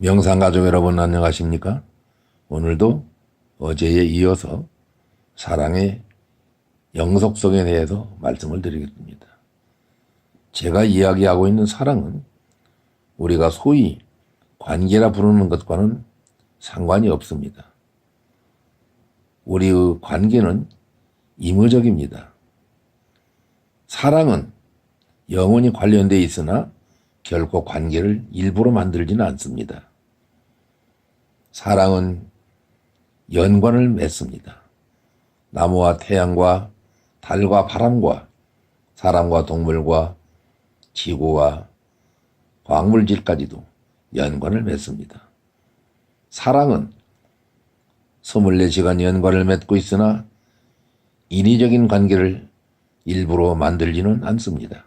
명상가족 여러분 안녕하십니까? 오늘도 어제에 이어서 사랑의 영속성에 대해서 말씀을 드리겠습니다. 제가 이야기하고 있는 사랑은 우리가 소위 관계라 부르는 것과는 상관이 없습니다. 우리의 관계는 임의적입니다. 사랑은 영원히 관련되어 있으나 결코 관계를 일부러 만들지는 않습니다. 사랑은 연관을 맺습니다. 나무와 태양과 달과 바람과 사람과 동물과 지구와 광물질까지도 연관을 맺습니다. 사랑은 24시간 연관을 맺고 있으나 인위적인 관계를 일부러 만들지는 않습니다.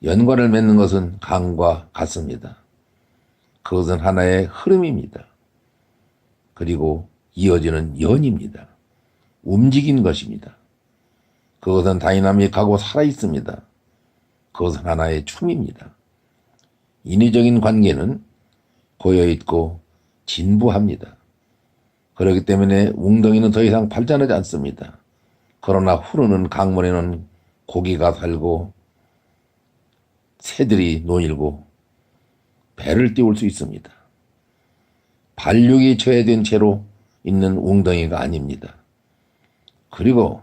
연관을 맺는 것은 강과 같습니다. 그것은 하나의 흐름입니다. 그리고 이어지는 연입니다. 움직인 것입니다. 그것은 다이나믹하고 살아있습니다. 그것은 하나의 춤입니다. 인위적인 관계는 고여있고 진부합니다. 그렇기 때문에 웅덩이는 더 이상 발전하지 않습니다. 그러나 흐르는 강물에는 고기가 살고 새들이 노일고 배를 띄울 수 있습니다. 반륙이 저해된 채로 있는 웅덩이가 아닙니다. 그리고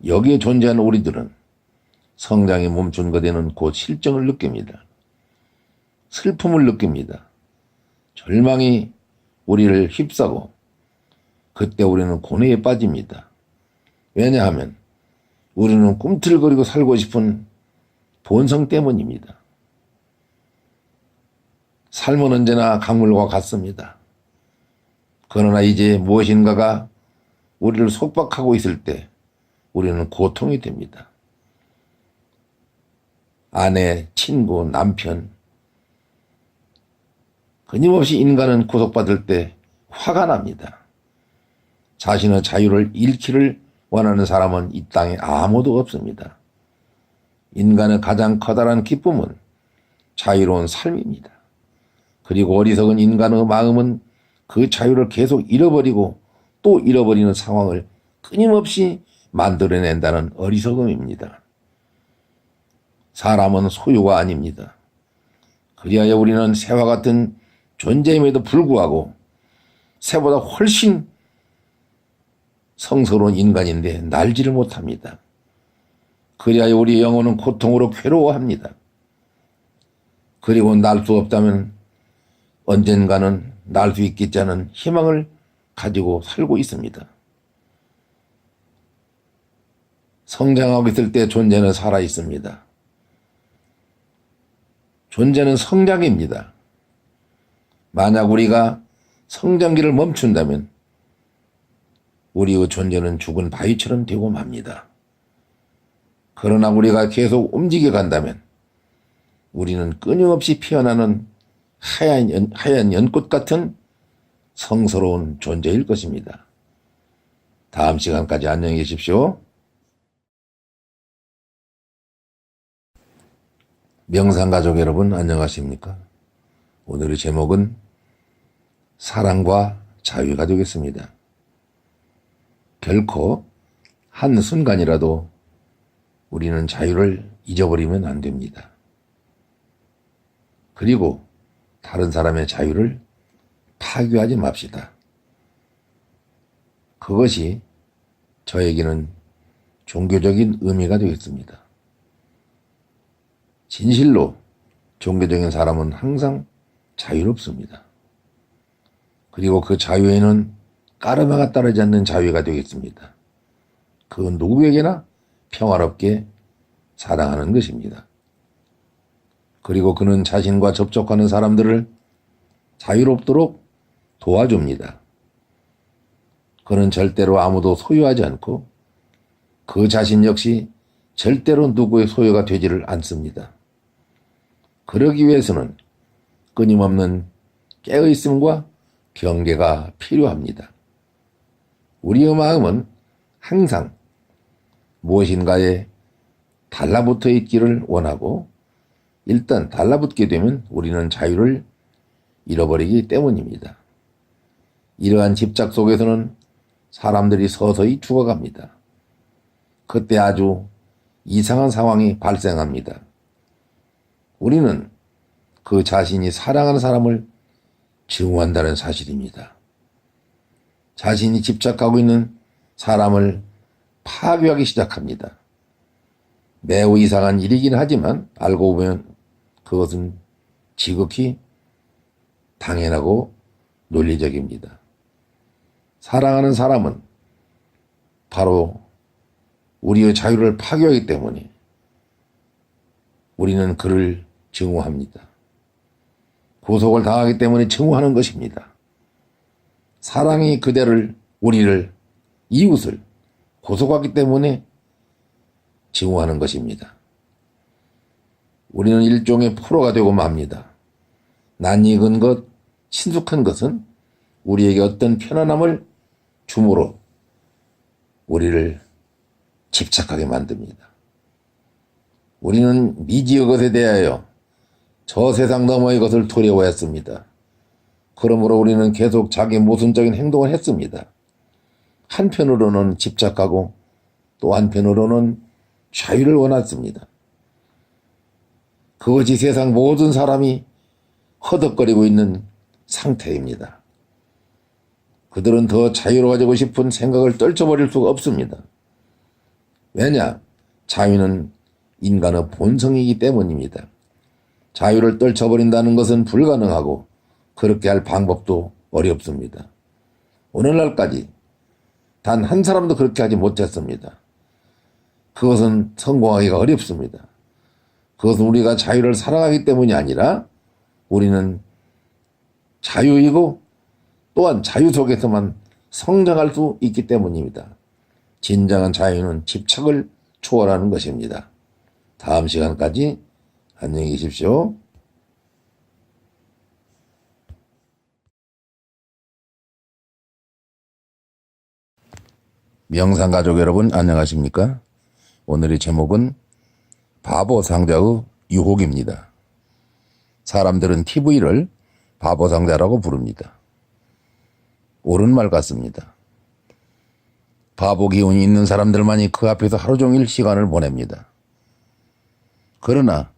여기에 존재하는 우리들은 성장이 멈춘 것에는 곧 실정을 느낍니다. 슬픔을 느낍니다. 절망이 우리를 휩싸고 그때 우리는 고뇌에 빠집니다. 왜냐하면 우리는 꿈틀거리고 살고 싶은 본성 때문입니다. 삶은 언제나 강물과 같습니다. 그러나 이제 무엇인가가 우리를 속박하고 있을 때 우리는 고통이 됩니다. 아내, 친구, 남편, 끊임없이 인간은 구속받을 때 화가 납니다. 자신의 자유를 잃기를 원하는 사람은 이 땅에 아무도 없습니다. 인간의 가장 커다란 기쁨은 자유로운 삶입니다. 그리고 어리석은 인간의 마음은 그 자유를 계속 잃어버리고 또 잃어버리는 상황을 끊임없이 만들어낸다는 어리석음입니다. 사람은 소유가 아닙니다. 그리하여 우리는 새와 같은 존재임에도 불구하고 새보다 훨씬 성스러운 인간인데 날지를 못합니다. 그리하여 우리 영혼은 고통으로 괴로워합니다. 그리고 날 수 없다면 언젠가는 날 수 있겠지 않은 희망을 가지고 살고 있습니다. 성장하고 있을 때 존재는 살아 있습니다. 존재는 성장입니다. 만약 우리가 성장기를 멈춘다면 우리의 존재는 죽은 바위처럼 되고 맙니다. 그러나 우리가 계속 움직여 간다면 우리는 끊임없이 피어나는 하얀 연꽃 같은 성스러운 존재일 것입니다. 다음 시간까지 안녕히 계십시오. 명상가족 여러분 안녕하십니까? 오늘의 제목은 사랑과 자유가 되겠습니다. 결코 한순간이라도 우리는 자유를 잊어버리면 안 됩니다. 그리고 다른 사람의 자유를 파괴하지 맙시다. 그것이 저에게는 종교적인 의미가 되겠습니다. 진실로 종교적인 사람은 항상 자유롭습니다. 그리고 그 자유에는 까르마가 따르지 않는 자유가 되겠습니다. 그건 누구에게나 평화롭게 사랑하는 것입니다. 그리고 그는 자신과 접촉하는 사람들을 자유롭도록 도와줍니다. 그는 절대로 아무도 소유하지 않고 그 자신 역시 절대로 누구의 소유가 되지를 않습니다. 그러기 위해서는 끊임없는 깨어있음과 경계가 필요합니다. 우리의 마음은 항상 무엇인가에 달라붙어 있기를 원하고 일단 달라붙게 되면 우리는 자유를 잃어버리기 때문입니다. 이러한 집착 속에서는 사람들이 서서히 죽어갑니다. 그때 아주 이상한 상황이 발생합니다. 우리는 그 자신이 사랑하는 사람을 증오한다는 사실입니다. 자신이 집착하고 있는 사람을 파괴하기 시작합니다. 매우 이상한 일이긴 하지만 알고 보면 그것은 지극히 당연하고 논리적입니다. 사랑하는 사람은 바로 우리의 자유를 파괴하기 때문에 우리는 그를 증오합니다. 구속을 당하기 때문에 증오하는 것입니다. 사랑이 우리를, 이웃을 구속하기 때문에 증오하는 것입니다. 우리는 일종의 포로가 되고 맙니다. 낯익은 것, 친숙한 것은 우리에게 어떤 편안함을 줌으로 우리를 집착하게 만듭니다. 우리는 미지의 것에 대하여 저 세상 너머의 것을 두려워했습니다. 그러므로 우리는 계속 자기 모순적인 행동을 했습니다. 한편으로는 집착하고 또 한편으로는 자유를 원했습니다. 그것이 세상 모든 사람이 허덕거리고 있는 상태입니다. 그들은 더 자유로워지고 싶은 생각을 떨쳐버릴 수가 없습니다. 왜냐? 자유는 인간의 본성이기 때문입니다. 자유를 떨쳐버린다는 것은 불가능하고 그렇게 할 방법도 어렵습니다. 오늘날까지 단 한 사람도 그렇게 하지 못했습니다. 그것은 성공하기가 어렵습니다. 그것은 우리가 자유를 사랑하기 때문이 아니라 우리는 자유이고 또한 자유 속에서만 성장할 수 있기 때문입니다. 진정한 자유는 집착을 초월하는 것입니다. 다음 시간까지 안녕히 계십시오. 명상가족 여러분 안녕하십니까? 오늘의 제목은 바보상자의 유혹입니다. 사람들은 TV를 바보상자라고 부릅니다. 옳은 말 같습니다. 바보 기운이 있는 사람들만이 그 앞에서 하루 종일 시간을 보냅니다. 그러나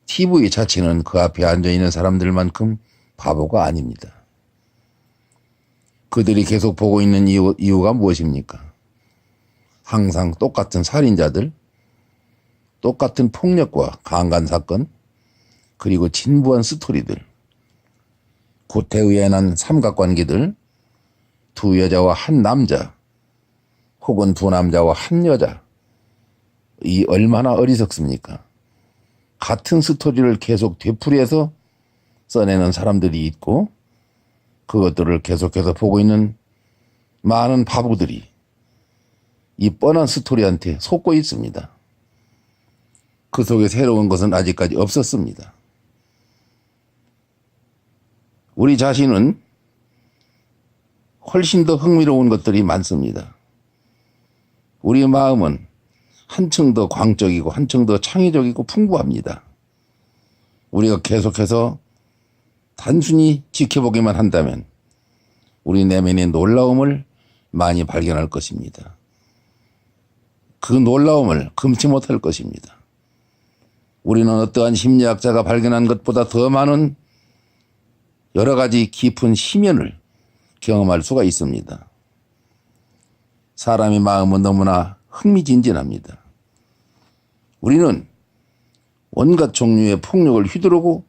TV 자체는 그 앞에 앉아있는 사람들만큼 바보가 아닙니다. 그들이 계속 보고 있는 이유가 무엇입니까? 항상 똑같은 살인자들, 똑같은 폭력과 강간사건, 그리고 진부한 스토리들, 구태의에 난 삼각관계들, 두 여자와 한 남자, 혹은 두 남자와 한 여자, 이 얼마나 어리석습니까? 같은 스토리를 계속 되풀이해서 써내는 사람들이 있고 그것들을 계속해서 보고 있는 많은 바보들이 이 뻔한 스토리한테 속고 있습니다. 그 속에 새로운 것은 아직까지 없었습니다. 우리 자신은 훨씬 더 흥미로운 것들이 많습니다. 우리 마음은 한층 더 광적이고 한층 더 창의적이고 풍부합니다. 우리가 계속해서 단순히 지켜보기만 한다면 우리 내면의 놀라움을 많이 발견할 것입니다. 그 놀라움을 금치 못할 것입니다. 우리는 어떠한 심리학자가 발견한 것보다 더 많은 여러 가지 깊은 심연을 경험할 수가 있습니다. 사람의 마음은 너무나 흥미진진합니다. 우리는 온갖 종류의 폭력을 휘두르고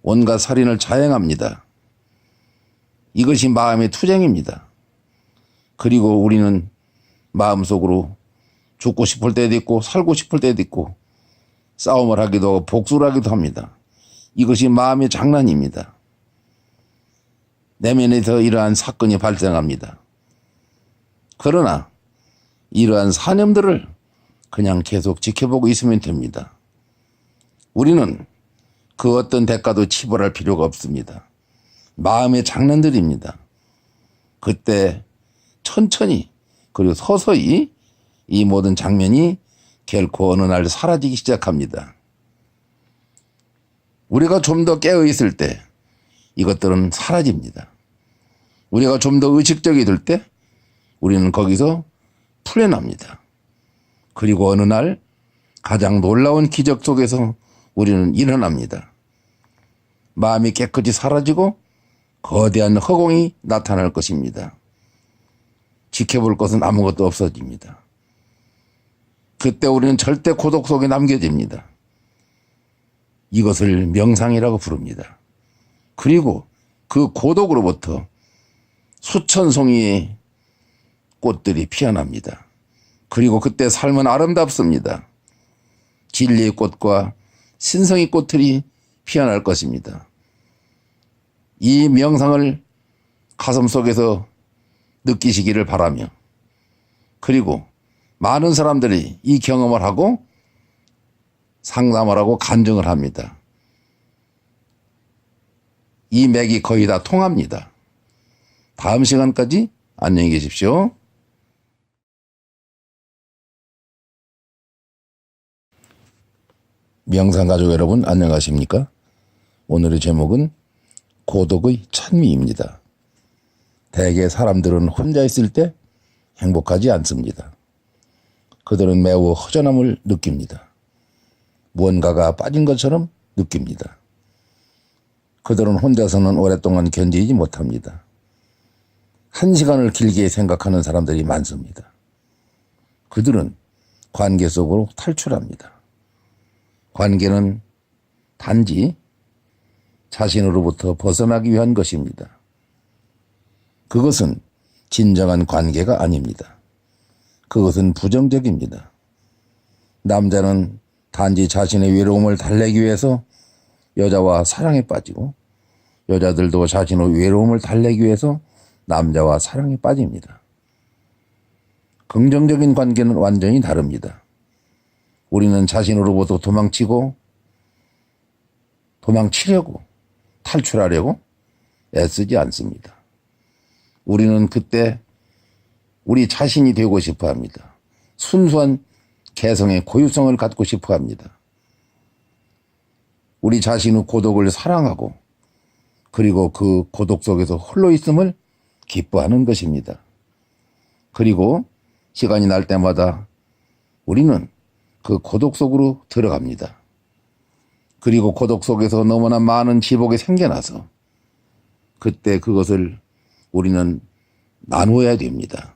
온갖 살인을 자행합니다. 이것이 마음의 투쟁입니다. 그리고 우리는 마음속으로 죽고 싶을 때도 있고 살고 싶을 때도 있고 싸움을 하기도 하고 복수를 하기도 합니다. 이것이 마음의 장난입니다. 내면에서 이러한 사건이 발생합니다. 그러나 이러한 사념들을 그냥 계속 지켜보고 있으면 됩니다. 우리는 그 어떤 대가도 치벌할 필요가 없습니다. 마음의 장난들입니다. 그때 천천히 그리고 서서히 이 모든 장면이 결코 어느 날 사라지기 시작합니다. 우리가 좀 더 깨어 있을 때 이것들은 사라집니다. 우리가 좀 더 의식적이 될 때 우리는 거기서 풀려납니다. 그리고 어느 날 가장 놀라운 기적 속에서 우리는 일어납니다. 마음이 깨끗이 사라지고 거대한 허공이 나타날 것입니다. 지켜볼 것은 아무것도 없어집니다. 그때 우리는 절대 고독 속에 남겨집니다. 이것을 명상이라고 부릅니다. 그리고 그 고독으로부터 수천 송이의 꽃들이 피어납니다. 그리고 그때 삶은 아름답습니다. 진리의 꽃과 신성의 꽃들이 피어날 것입니다. 이 명상을 가슴속에서 느끼시기를 바라며, 그리고 많은 사람들이 이 경험을 하고 상담을 하고 간증을 합니다. 이 맥이 거의 다 통합니다. 다음 시간까지 안녕히 계십시오. 명상가족 여러분, 안녕하십니까? 오늘의 제목은 고독의 찬미입니다. 대개 사람들은 혼자 있을 때 행복하지 않습니다. 그들은 매우 허전함을 느낍니다. 무언가가 빠진 것처럼 느낍니다. 그들은 혼자서는 오랫동안 견디지 못합니다. 한 시간을 길게 생각하는 사람들이 많습니다. 그들은 관계 속으로 탈출합니다. 관계는 단지 자신으로부터 벗어나기 위한 것입니다. 그것은 진정한 관계가 아닙니다. 그것은 부정적입니다. 남자는 단지 자신의 외로움을 달래기 위해서 여자와 사랑에 빠지고, 여자들도 자신의 외로움을 달래기 위해서 남자와 사랑에 빠집니다. 긍정적인 관계는 완전히 다릅니다. 우리는 자신으로부터 도망치려고, 탈출하려고 애쓰지 않습니다. 우리는 그때 우리 자신이 되고 싶어 합니다. 순수한 개성의 고유성을 갖고 싶어 합니다. 우리 자신의 고독을 사랑하고, 그리고 그 고독 속에서 홀로 있음을 기뻐하는 것입니다. 그리고 시간이 날 때마다 우리는 그 고독 속으로 들어갑니다. 그리고 고독 속에서 너무나 많은 지복이 생겨나서 그때 그것을 우리는 나누어야 됩니다.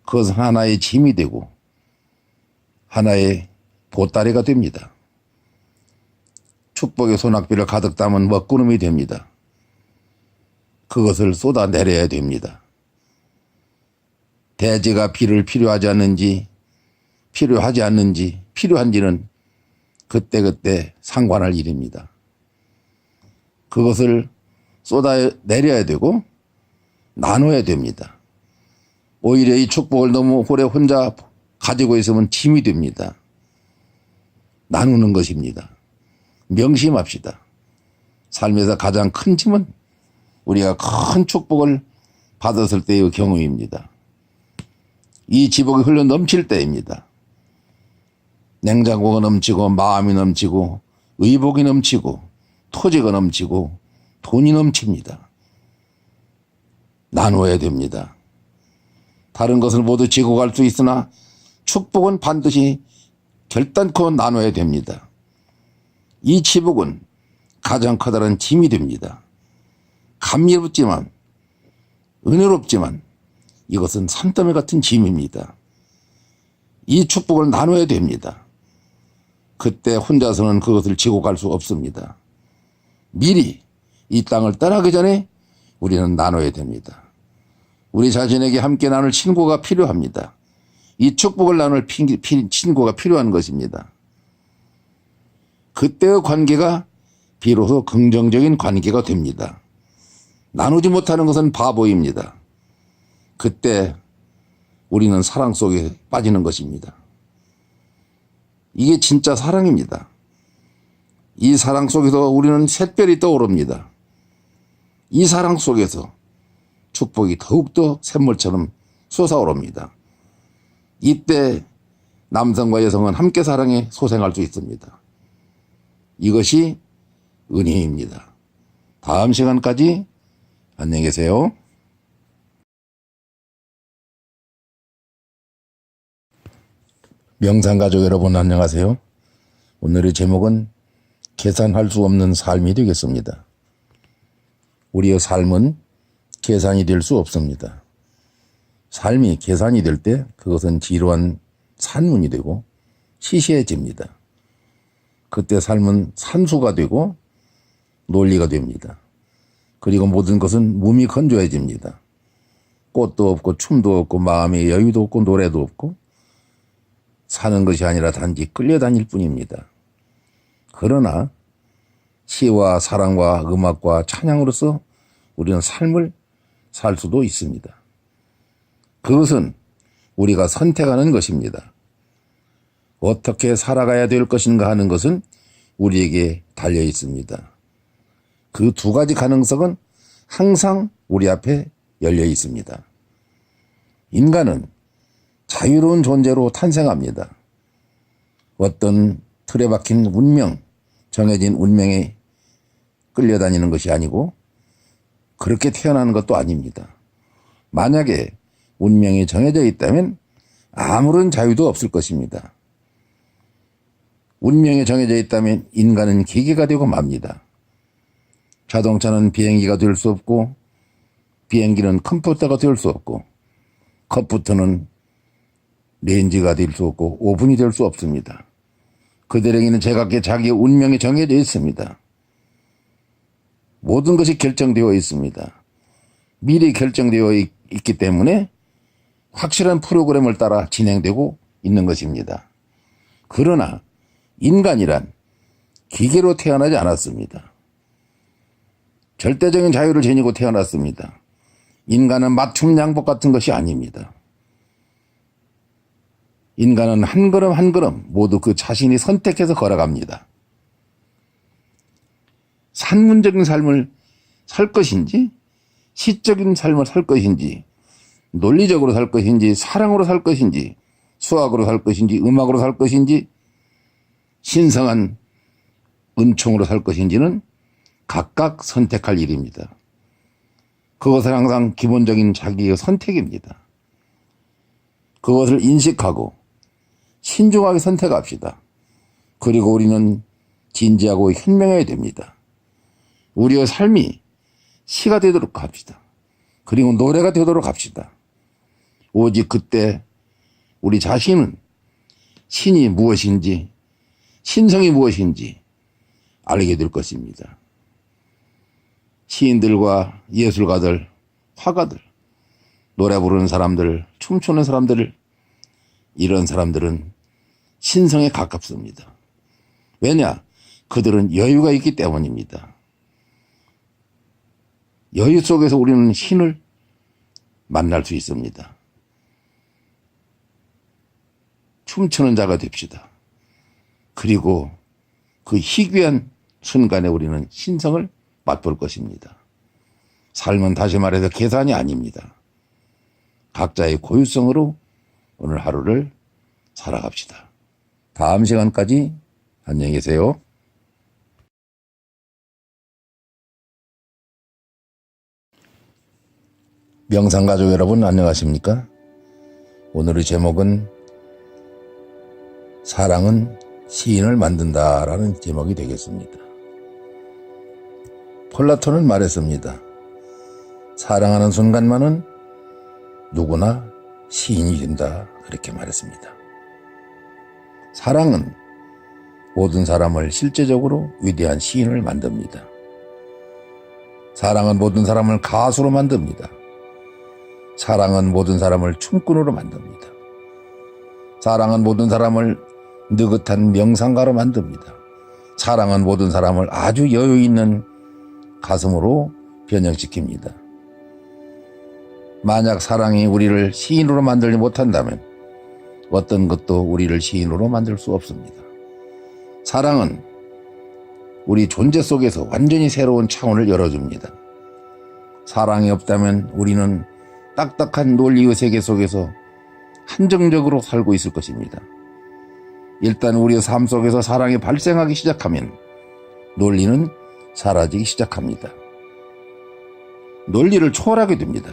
그것은 하나의 짐이 되고 하나의 보따리가 됩니다. 축복의 소낙비를 가득 담은 먹구름이 됩니다. 그것을 쏟아내려야 됩니다. 대지가 비를 필요하지 않는지, 필요한지는 그때그때 상관할 일입니다. 그것을 쏟아내려야 되고 나눠야 됩니다. 오히려 이 축복을 너무 오래 혼자 가지고 있으면 짐이 됩니다. 나누는 것입니다. 명심합시다. 삶에서 가장 큰 짐은 우리가 큰 축복을 받았을 때의 경험입니다. 이 지복이 흘러 넘칠 때입니다. 냉장고가 넘치고 마음이 넘치고 의복이 넘치고 토지가 넘치고 돈이 넘칩니다. 나눠야 됩니다. 다른 것을 모두 지고 갈 수 있으나 축복은 반드시 결단코 나눠야 됩니다. 이 지복은 가장 커다란 짐이 됩니다. 감미롭지만 은혜롭지만 이것은 산더미 같은 짐입니다. 이 축복을 나눠야 됩니다. 그때 혼자서는 그것을 지고 갈 수 없습니다. 미리 이 땅을 떠나기 전에 우리는 나눠야 됩니다. 우리 자신에게 함께 나눌 친구가 필요합니다. 이 축복을 나눌 친구가 필요한 것입니다. 그때의 관계가 비로소 긍정적인 관계가 됩니다. 나누지 못하는 것은 바보입니다. 그때 우리는 사랑 속에 빠지는 것입니다. 이게 진짜 사랑입니다. 이 사랑 속에서 우리는 샛별이 떠오릅니다. 이 사랑 속에서 축복이 더욱더 샘물처럼 솟아오릅니다. 이때 남성과 여성은 함께 사랑해 소생할 수 있습니다. 이것이 은희입니다. 다음 시간까지 안녕히 계세요. 명상가족 여러분 안녕하세요. 오늘의 제목은 계산할 수 없는 삶이 되겠습니다. 우리의 삶은 계산이 될 수 없습니다. 삶이 계산이 될 때 그것은 지루한 산문이 되고 시시해집니다. 그때 삶은 산수가 되고 논리가 됩니다. 그리고 모든 것은 몸이 건조해집니다. 꽃도 없고 춤도 없고 마음의 여유도 없고 노래도 없고 사는 것이 아니라 단지 끌려다닐 뿐입니다. 그러나 시와 사랑과 음악과 찬양으로서 우리는 삶을 살 수도 있습니다. 그것은 우리가 선택하는 것입니다. 어떻게 살아가야 될 것인가 하는 것은 우리에게 달려 있습니다. 그 두 가지 가능성은 항상 우리 앞에 열려 있습니다. 인간은 자유로운 존재로 탄생합니다. 어떤 틀에 박힌 운명, 정해진 운명에 끌려다니는 것이 아니고 그렇게 태어나는 것도 아닙니다. 만약에 운명이 정해져 있다면 아무런 자유도 없을 것입니다. 운명이 정해져 있다면 인간은 기계가 되고 맙니다. 자동차는 비행기가 될 수 없고 비행기는 컴퓨터가 될 수 없고 컴퓨터는 렌즈가 될 수 없고 오븐이 될 수 없습니다. 그들에게는 제각기 자기의 운명이 정해져 있습니다. 모든 것이 결정되어 있습니다. 미리 결정되어 있기 때문에 확실한 프로그램을 따라 진행되고 있는 것입니다. 그러나 인간이란 기계로 태어나지 않았습니다. 절대적인 자유를 지니고 태어났습니다. 인간은 맞춤 양복 같은 것이 아닙니다. 인간은 한 걸음 한 걸음 모두 그 자신이 선택해서 걸어갑니다. 산문적인 삶을 살 것인지 시적인 삶을 살 것인지 논리적으로 살 것인지 사랑으로 살 것인지 수학으로 살 것인지 음악으로 살 것인지 신성한 은총으로 살 것인지는 각각 선택할 일입니다. 그것은 항상 기본적인 자기의 선택입니다. 그것을 인식하고 신중하게 선택합시다. 그리고 우리는 진지하고 현명해야 됩니다. 우리의 삶이 시가 되도록 합시다. 그리고 노래가 되도록 합시다. 오직 그때 우리 자신은 신이 무엇인지 신성이 무엇인지 알게 될 것입니다. 시인들과 예술가들, 화가들, 노래 부르는 사람들, 춤추는 사람들, 이런 사람들은 신성에 가깝습니다. 왜냐? 그들은 여유가 있기 때문입니다. 여유 속에서 우리는 신을 만날 수 있습니다. 춤추는 자가 됩시다. 그리고 그 희귀한 순간에 우리는 신성을 맛볼 것입니다. 삶은 다시 말해서 계산이 아닙니다. 각자의 고유성으로 오늘 하루를 살아갑시다. 다음 시간까지 안녕히 계세요. 명상가족 여러분 안녕하십니까? 오늘의 제목은 사랑은 시인을 만든다라는 제목이 되겠습니다. 플라톤은 말했습니다. 사랑하는 순간만은 누구나 시인이 된다 그렇게 말했습니다. 사랑은 모든 사람을 실제적으로 위대한 시인을 만듭니다. 사랑은 모든 사람을 가수로 만듭니다. 사랑은 모든 사람을 춤꾼으로 만듭니다. 사랑은 모든 사람을 느긋한 명상가로 만듭니다. 사랑은 모든 사람을 아주 여유 있는 가슴으로 변형시킵니다. 만약 사랑이 우리를 시인으로 만들지 못한다면 어떤 것도 우리를 시인으로 만들 수 없습니다. 사랑은 우리 존재 속에서 완전히 새로운 차원을 열어줍니다. 사랑이 없다면 우리는 딱딱한 논리의 세계 속에서 한정적으로 살고 있을 것입니다. 일단 우리의 삶 속에서 사랑이 발생하기 시작하면 논리는 사라지기 시작합니다. 논리를 초월하게 됩니다.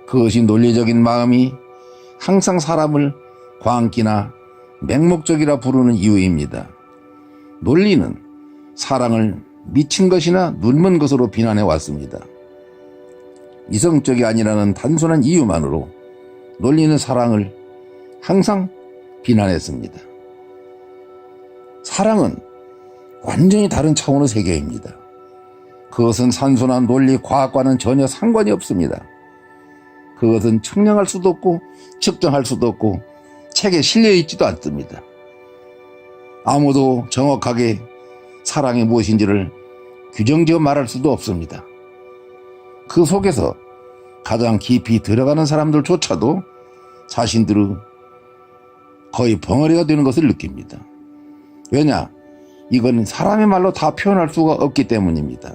그것이 논리적인 마음이 항상 사람을 광기나 맹목적이라 부르는 이유입니다. 논리는 사랑을 미친 것이나 눈먼 것으로 비난해 왔습니다. 이성적이 아니라는 단순한 이유만으로 논리는 사랑을 항상 비난했습니다. 사랑은 완전히 다른 차원의 세계입니다. 그것은 산순한 논리, 과학과는 전혀 상관이 없습니다. 그것은 측량할 수도 없고 측정할 수도 없고 책에 실려 있지도 않습니다. 아무도 정확하게 사랑이 무엇인지를 규정지어 말할 수도 없습니다. 그 속에서 가장 깊이 들어가는 사람들조차도 자신들의 거의 벙어리가 되는 것을 느낍니다. 왜냐? 이건 사람의 말로 다 표현할 수가 없기 때문입니다.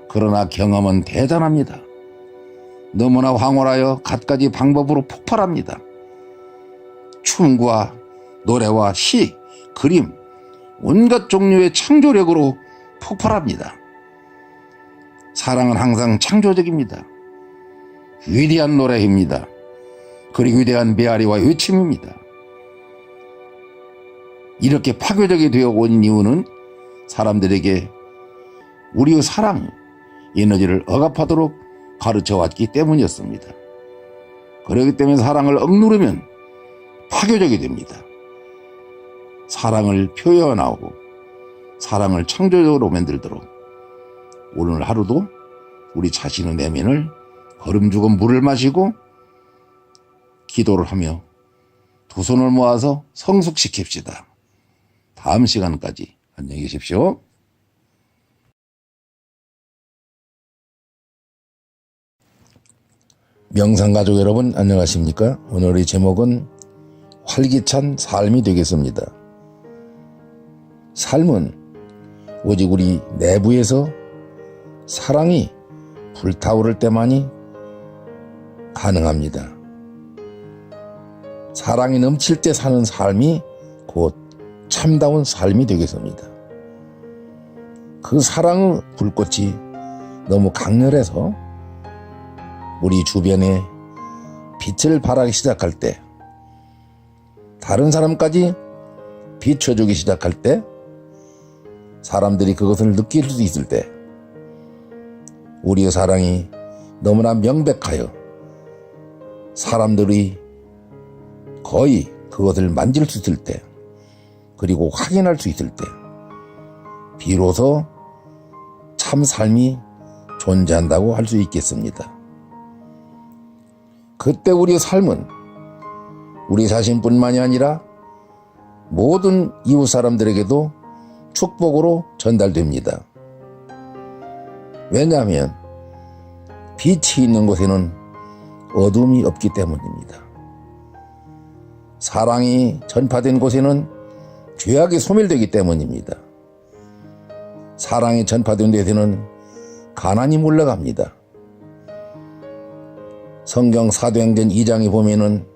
그러나 경험은 대단합니다. 너무나 황홀하여 갖가지 방법으로 폭발합니다. 춤과 노래와 시, 그림, 온갖 종류의 창조력으로 폭발합니다. 사랑은 항상 창조적입니다. 위대한 노래입니다. 그리고 위대한 메아리와 외침입니다. 이렇게 파괴적이 되어 온 이유는 사람들에게 우리의 사랑, 에너지를 억압하도록 가르쳐 왔기 때문이었습니다. 그렇기 때문에 사랑을 억누르면 파괴적이 됩니다. 사랑을 표현하고 사랑을 창조적으로 만들도록 오늘 하루도 우리 자신의 내면을 걸음주고 물을 마시고 기도를 하며 두 손을 모아서 성숙시킵시다. 다음 시간까지 안녕히 계십시오. 명상가족 여러분 안녕하십니까? 오늘의 제목은 활기찬 삶이 되겠습니다. 삶은 오직 우리 내부에서 사랑이 불타오를 때만이 가능합니다. 사랑이 넘칠 때 사는 삶이 곧 참다운 삶이 되겠습니다. 그 사랑의 불꽃이 너무 강렬해서 우리 주변에 빛을 발하기 시작할 때, 다른 사람까지 비춰주기 시작할 때, 사람들이 그것을 느낄 수 있을 때, 우리의 사랑이 너무나 명백하여 사람들이 거의 그것을 만질 수 있을 때, 그리고 확인할 수 있을 때, 비로소 참 삶이 존재한다고 할 수 있겠습니다. 그때 우리의 삶은 우리 자신뿐만이 아니라 모든 이웃 사람들에게도 축복으로 전달됩니다. 왜냐하면 빛이 있는 곳에는 어둠이 없기 때문입니다. 사랑이 전파된 곳에는 죄악이 소멸되기 때문입니다. 사랑이 전파된 데에는 가난이 물러갑니다. 성경 사도행전 2장에 보면은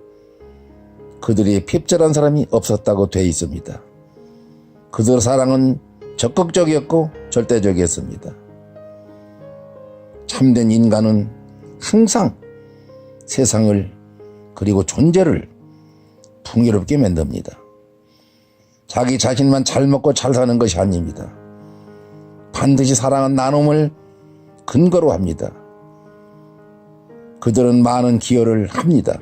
그들이 핍절한 사람이 없었다고 되어 있습니다. 그들의 사랑은 적극적이었고 절대적이었습니다. 참된 인간은 항상 세상을 그리고 존재를 풍요롭게 만듭니다. 자기 자신만 잘 먹고 잘 사는 것이 아닙니다. 반드시 사랑은 나눔을 근거로 합니다. 그들은 많은 기여를 합니다.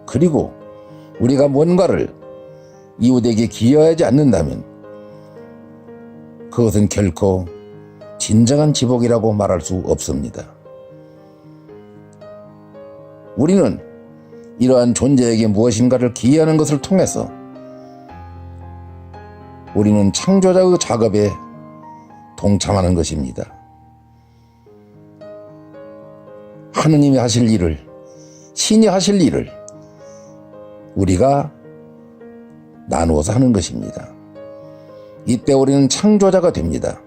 그리고 우리가 뭔가를 이웃에게 기여하지 않는다면 그것은 결코 진정한 지복이라고 말할 수 없습니다. 우리는 이러한 존재에게 무엇인가를 기여하는 것을 통해서 우리는 창조자의 작업에 동참하는 것입니다. 하느님이 하실 일을, 신이 하실 일을 우리가 나누어서 하는 것입니다. 이때 우리는 창조자가 됩니다.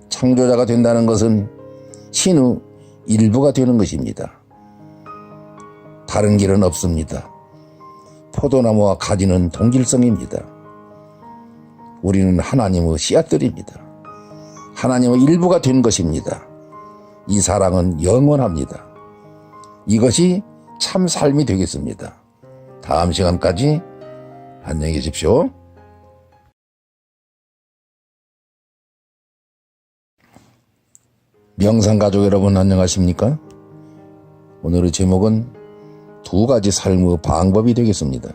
창조자가 된다는 것은 신의 일부가 되는 것입니다. 다른 길은 없습니다. 포도나무와 가지는 동질성입니다. 우리는 하나님의 씨앗들입니다. 하나님의 일부가 된 것입니다. 이 사랑은 영원합니다. 이것이 참 삶이 되겠습니다. 다음 시간까지 안녕히 계십시오. 명상가족 여러분 안녕하십니까? 오늘의 제목은 두 가지 삶의 방법이 되겠습니다.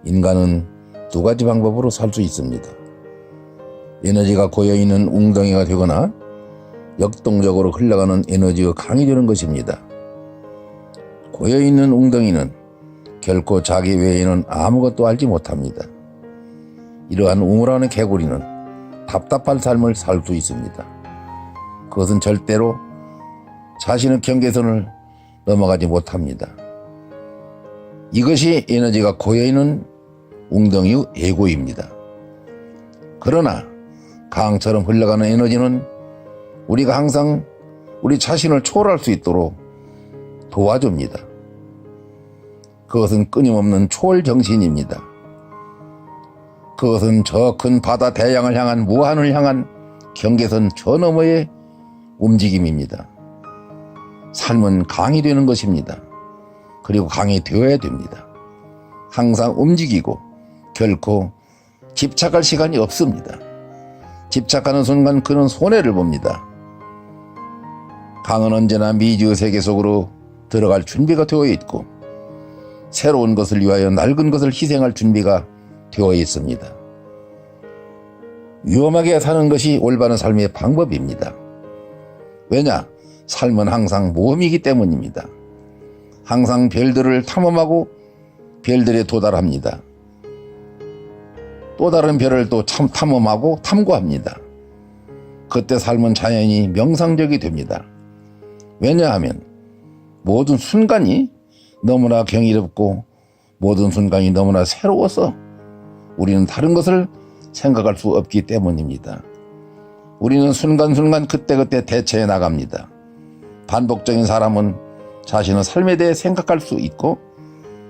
인간은 두 가지 방법으로 살 수 있습니다. 에너지가 고여있는 웅덩이가 되거나 역동적으로 흘러가는 에너지가 강이 되는 것입니다. 고여있는 웅덩이는 결코 자기 외에는 아무것도 알지 못합니다. 이러한 우물안의 개구리는 답답한 삶을 살 수 있습니다. 그것은 절대로 자신의 경계선을 넘어가지 못합니다. 이것이 에너지가 고여있는 웅덩이의 에고입니다. 그러나 강처럼 흘러가는 에너지는 우리가 항상 우리 자신을 초월할 수 있도록 도와줍니다. 그것은 끊임없는 초월 정신입니다. 그것은 저 큰 바다 대양을 향한 무한을 향한 경계선 저 너머의 움직임입니다. 삶은 강이 되는 것입니다. 그리고 강이 되어야 됩니다. 항상 움직이고 결코 집착할 시간이 없습니다. 집착하는 순간 그는 손해를 봅니다. 강은 언제나 미지의 세계 속으로 들어갈 준비가 되어 있고 새로운 것을 위하여 낡은 것을 희생할 준비가 되어 있습니다. 위험하게 사는 것이 올바른 삶의 방법입니다. 왜냐? 삶은 항상 모험이기 때문입니다. 항상 별들을 탐험하고 별들에 도달합니다. 또 다른 별을 또 탐험하고 탐구합니다. 그때 삶은 자연히 명상적이 됩니다. 왜냐하면 모든 순간이 너무나 경이롭고 모든 순간이 너무나 새로워서 우리는 다른 것을 생각할 수 없기 때문입니다. 우리는 순간순간 그때그때 대처해 나갑니다. 반복적인 사람은 자신의 삶에 대해 생각할 수 있고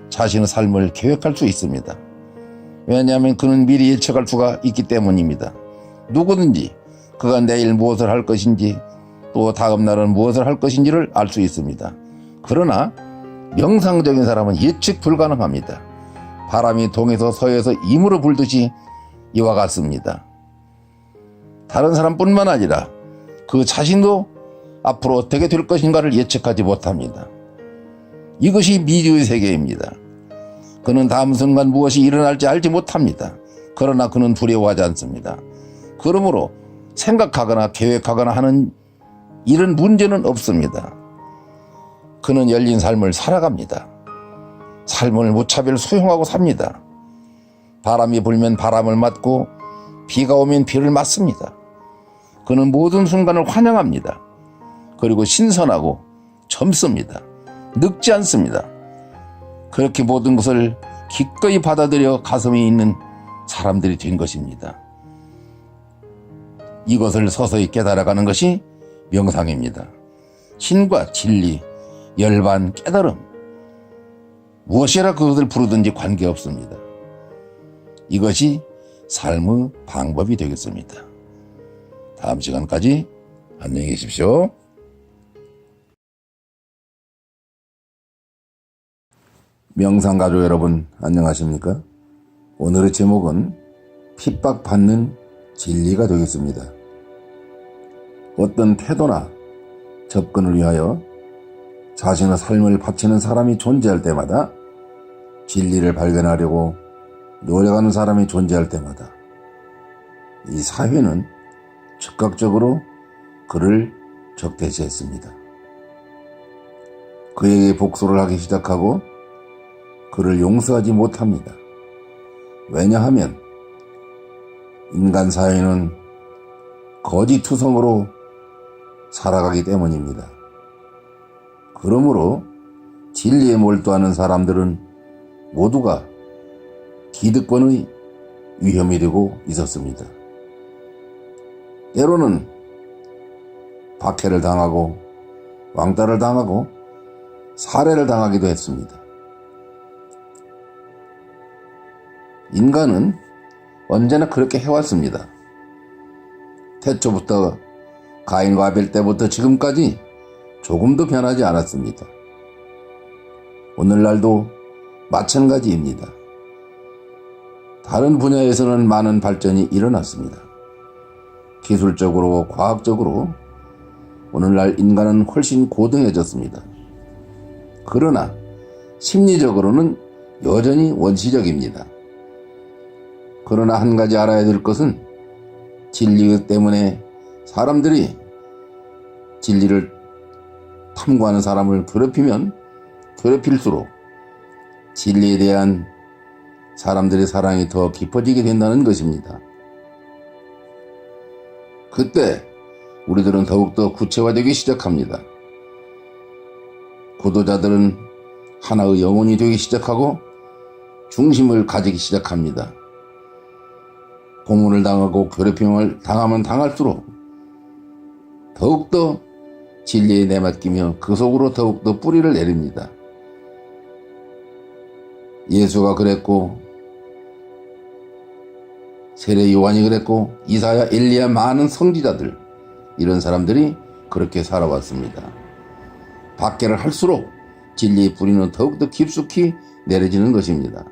자신의 삶을 계획할 수 있습니다. 왜냐하면 그는 미리 예측할 수가 있기 때문입니다. 누구든지 그가 내일 무엇을 할 것인지 또 다음 날은 무엇을 할 것인지를 알 수 있습니다. 그러나 명상적인 사람은 예측 불가능합니다. 바람이 동에서 서에서 임으로 불듯이 이와 같습니다. 다른 사람뿐만 아니라 그 자신도 앞으로 어떻게 될 것인가를 예측하지 못합니다. 이것이 미지의 세계입니다. 그는 다음 순간 무엇이 일어날지 알지 못합니다. 그러나 그는 두려워하지 않습니다. 그러므로 생각하거나 계획하거나 하는 이런 문제는 없습니다. 그는 열린 삶을 살아갑니다. 삶을 무차별 수용하고 삽니다. 바람이 불면 바람을 맞고 비가 오면 비를 맞습니다. 그는 모든 순간을 환영합니다. 그리고 신선하고 젊습니다. 늙지 않습니다. 그렇게 모든 것을 기꺼이 받아들여 가슴이 있는 사람들이 된 것입니다. 이것을 서서히 깨달아가는 것이 명상입니다. 신과 진리, 열반, 깨달음 무엇이라 그것을 부르든지 관계없습니다. 이것이 삶의 방법이 되겠습니다. 다음 시간까지 안녕히 계십시오. 명상가족 여러분 안녕하십니까? 오늘의 제목은 핍박받는 진리가 되겠습니다. 어떤 태도나 접근을 위하여 자신의 삶을 바치는 사람이 존재할 때마다 진리를 발견하려고 노력하는 사람이 존재할 때마다 이 사회는 즉각적으로 그를 적대시했습니다. 그에게 복수를 하기 시작하고 그를 용서하지 못합니다. 왜냐하면 인간 사회는 거짓투성으로 살아가기 때문입니다. 그러므로 진리에 몰두하는 사람들은 모두가 기득권의 위험이 되고 있었습니다. 때로는 박해를 당하고 왕따를 당하고 살해를 당하기도 했습니다. 인간은 언제나 그렇게 해왔습니다. 태초부터 가인과 아벨 때부터 지금까지 조금도 변하지 않았습니다. 오늘날도 마찬가지입니다. 다른 분야에서는 많은 발전이 일어났습니다. 기술적으로, 과학적으로 오늘날 인간은 훨씬 고등해졌습니다. 그러나 심리적으로는 여전히 원시적입니다. 그러나 한 가지 알아야 될 것은 진리 때문에 사람들이 진리를 탐구하는 사람을 괴롭히면 괴롭힐수록 진리에 대한 사람들의 사랑이 더 깊어지게 된다는 것입니다. 그때 우리들은 더욱더 구체화되기 시작합니다. 구도자들은 하나의 영혼이 되기 시작하고 중심을 가지기 시작합니다. 고문을 당하고 괴롭힘을 당하면 당할수록 더욱더 진리에 내맡기며 그 속으로 더욱더 뿌리를 내립니다. 예수가 그랬고, 세례 요한이 그랬고, 이사야, 엘리야, 많은 선지자들, 이런 사람들이 그렇게 살아왔습니다. 박해를 할수록 진리의 뿌리는 더욱더 깊숙이 내려지는 것입니다.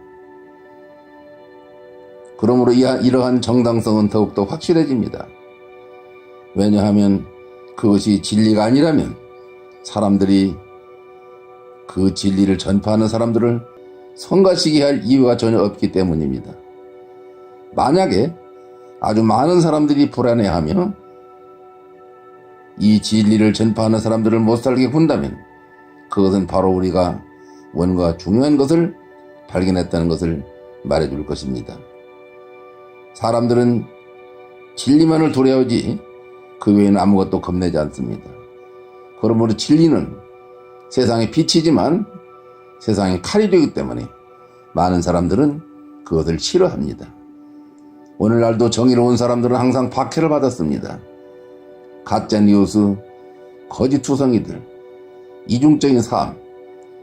그러므로 이러한 정당성은 더욱더 확실해집니다. 왜냐하면 그것이 진리가 아니라면 사람들이 그 진리를 전파하는 사람들을 성가시게 할 이유가 전혀 없기 때문입니다. 만약에 아주 많은 사람들이 불안해하며 이 진리를 전파하는 사람들을 못살게 군다면 그것은 바로 우리가 뭔가 중요한 것을 발견했다는 것을 말해줄 것입니다. 사람들은 진리만을 두려워하지 그 외에는 아무것도 겁내지 않습니다. 그러므로 진리는 세상의 빛이지만 세상의 칼이 되기 때문에 많은 사람들은 그것을 싫어합니다. 오늘날도 정의로운 사람들은 항상 박해를 받았습니다. 가짜뉴스, 거짓투성이들, 이중적인 삶,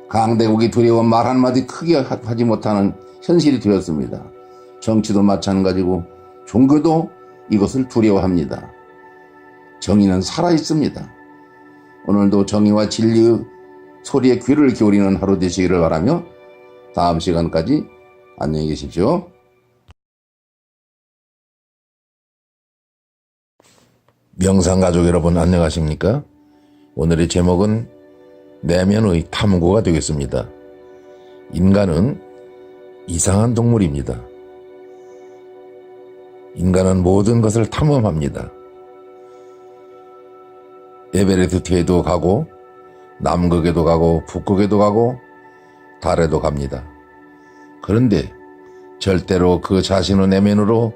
강대국이 두려워 말 한마디 크게 하지 못하는 현실이 되었습니다. 정치도 마찬가지고 종교도 이것을 두려워합니다. 정의는 살아있습니다. 오늘도 정의와 진리의 소리에 귀를 기울이는 하루 되시기를 바라며 다음 시간까지 안녕히 계십시오. 명상가족 여러분 안녕하십니까? 오늘의 제목은 내면의 탐구가 되겠습니다. 인간은 이상한 동물입니다. 인간은 모든 것을 탐험합니다. 에베레스트에도 가고 남극에도 가고 북극에도 가고 달에도 갑니다. 그런데 절대로 그 자신의 내면으로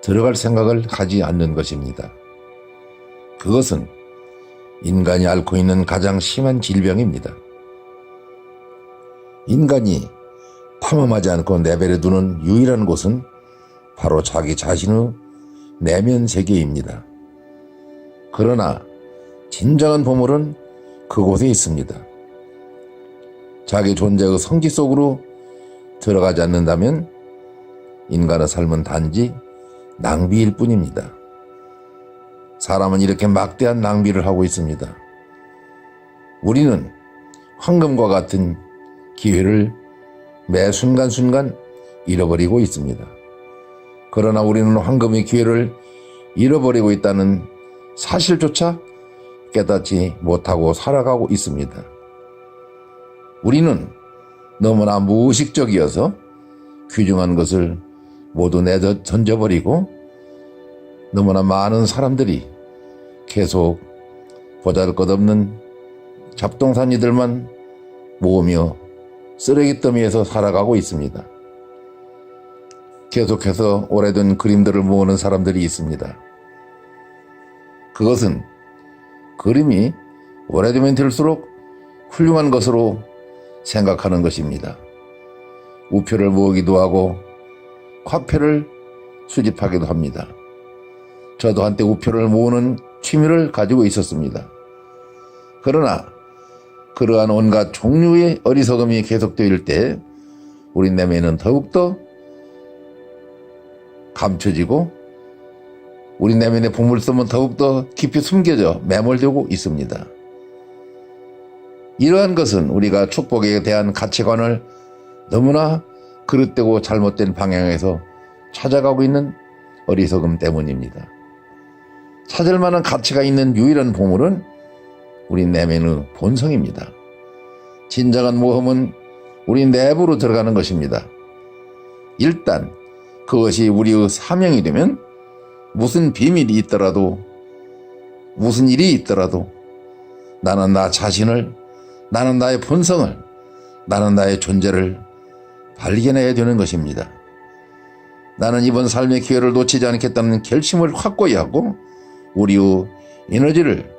들어갈 생각을 하지 않는 것입니다. 그것은 인간이 앓고 있는 가장 심한 질병입니다. 인간이 탐험하지 않고 내버려 두는 유일한 곳은 바로 자기 자신의 내면 세계입니다. 그러나 진정한 보물은 그곳에 있습니다. 자기 존재의 성지 속으로 들어가지 않는다면 인간의 삶은 단지 낭비일 뿐입니다. 사람은 이렇게 막대한 낭비를 하고 있습니다. 우리는 황금과 같은 기회를 매 순간순간 잃어버리고 있습니다. 그러나 우리는 황금의 기회를 잃어버리고 있다는 사실조차 깨닫지 못하고 살아가고 있습니다. 우리는 너무나 무의식적이어서 귀중한 것을 모두 내다 던져버리고 너무나 많은 사람들이 계속 보잘것없는 잡동사니들만 모으며 쓰레기더미에서 살아가고 있습니다. 계속해서 오래된 그림들을 모으는 사람들이 있습니다. 그것은 그림이 오래되면 될수록 훌륭한 것으로 생각하는 것입니다. 우표를 모으기도 하고 화폐를 수집하기도 합니다. 저도 한때 우표를 모으는 취미를 가지고 있었습니다. 그러나 그러한 온갖 종류의 어리석음이 계속될 때 우리 내면은 더욱더 감춰지고 우리 내면의 보물섬은 더욱더 깊이 숨겨져 매몰되고 있습니다. 이러한 것은 우리가 축복에 대한 가치관을 너무나 그릇되고 잘못된 방향에서 찾아가고 있는 어리석음 때문입니다. 찾을 만한 가치가 있는 유일한 보물은 우리 내면의 본성입니다. 진정한 모험은 우리 내부로 들어가는 것입니다. 일단 그것이 우리의 사명이 되면 무슨 비밀이 있더라도, 무슨 일이 있더라도 나는 나 자신을, 나는 나의 본성을, 나는 나의 존재를 발견해야 되는 것입니다. 나는 이번 삶의 기회를 놓치지 않겠다는 결심을 확고히 하고 우리의 에너지를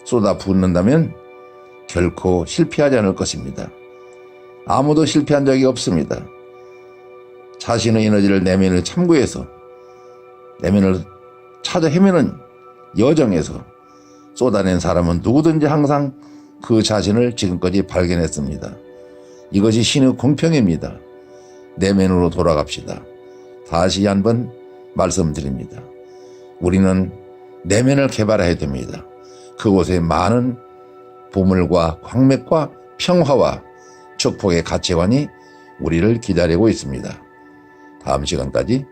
쏟아붓는다면 결코 실패하지 않을 것입니다. 아무도 실패한 적이 없습니다. 자신의 에너지를 내면을 참고해서 내면을 찾아 헤매는 여정에서 쏟아낸 사람은 누구든지 항상 그 자신을 지금까지 발견했습니다. 이것이 신의 공평입니다. 내면으로 돌아갑시다. 다시 한번 말씀드립니다. 우리는 내면을 개발해야 됩니다. 그곳에 많은 보물과 광맥과 평화와 축복의 가치관이 우리를 기다리고 있습니다. 다음 시간까지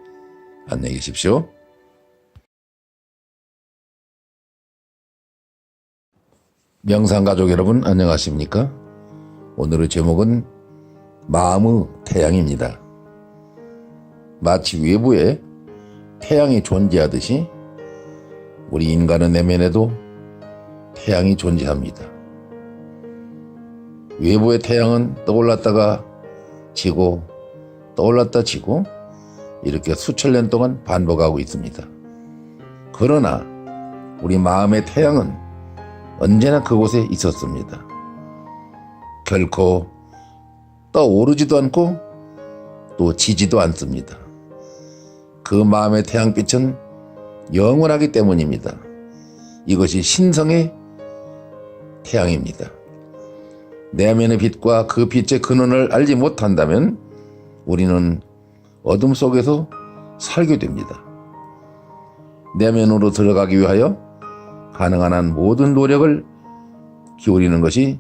안녕히 계십시오. 명상가족 여러분 안녕하십니까? 오늘의 제목은 마음의 태양입니다. 마치 외부에 태양이 존재하듯이 우리 인간의 내면에도 태양이 존재합니다. 외부의 태양은 떠올랐다가 지고 떠올랐다 지고 이렇게 수천 년 동안 반복하고 있습니다. 그러나 우리 마음의 태양은 언제나 그곳에 있었습니다. 결코 떠오르지도 않고 또 지지도 않습니다. 그 마음의 태양빛은 영원하기 때문입니다. 이것이 신성의 태양입니다. 내면의 빛과 그 빛의 근원을 알지 못한다면 우리는 어둠 속에서 살게 됩니다. 내면으로 들어가기 위하여 가능한 한 모든 노력을 기울이는 것이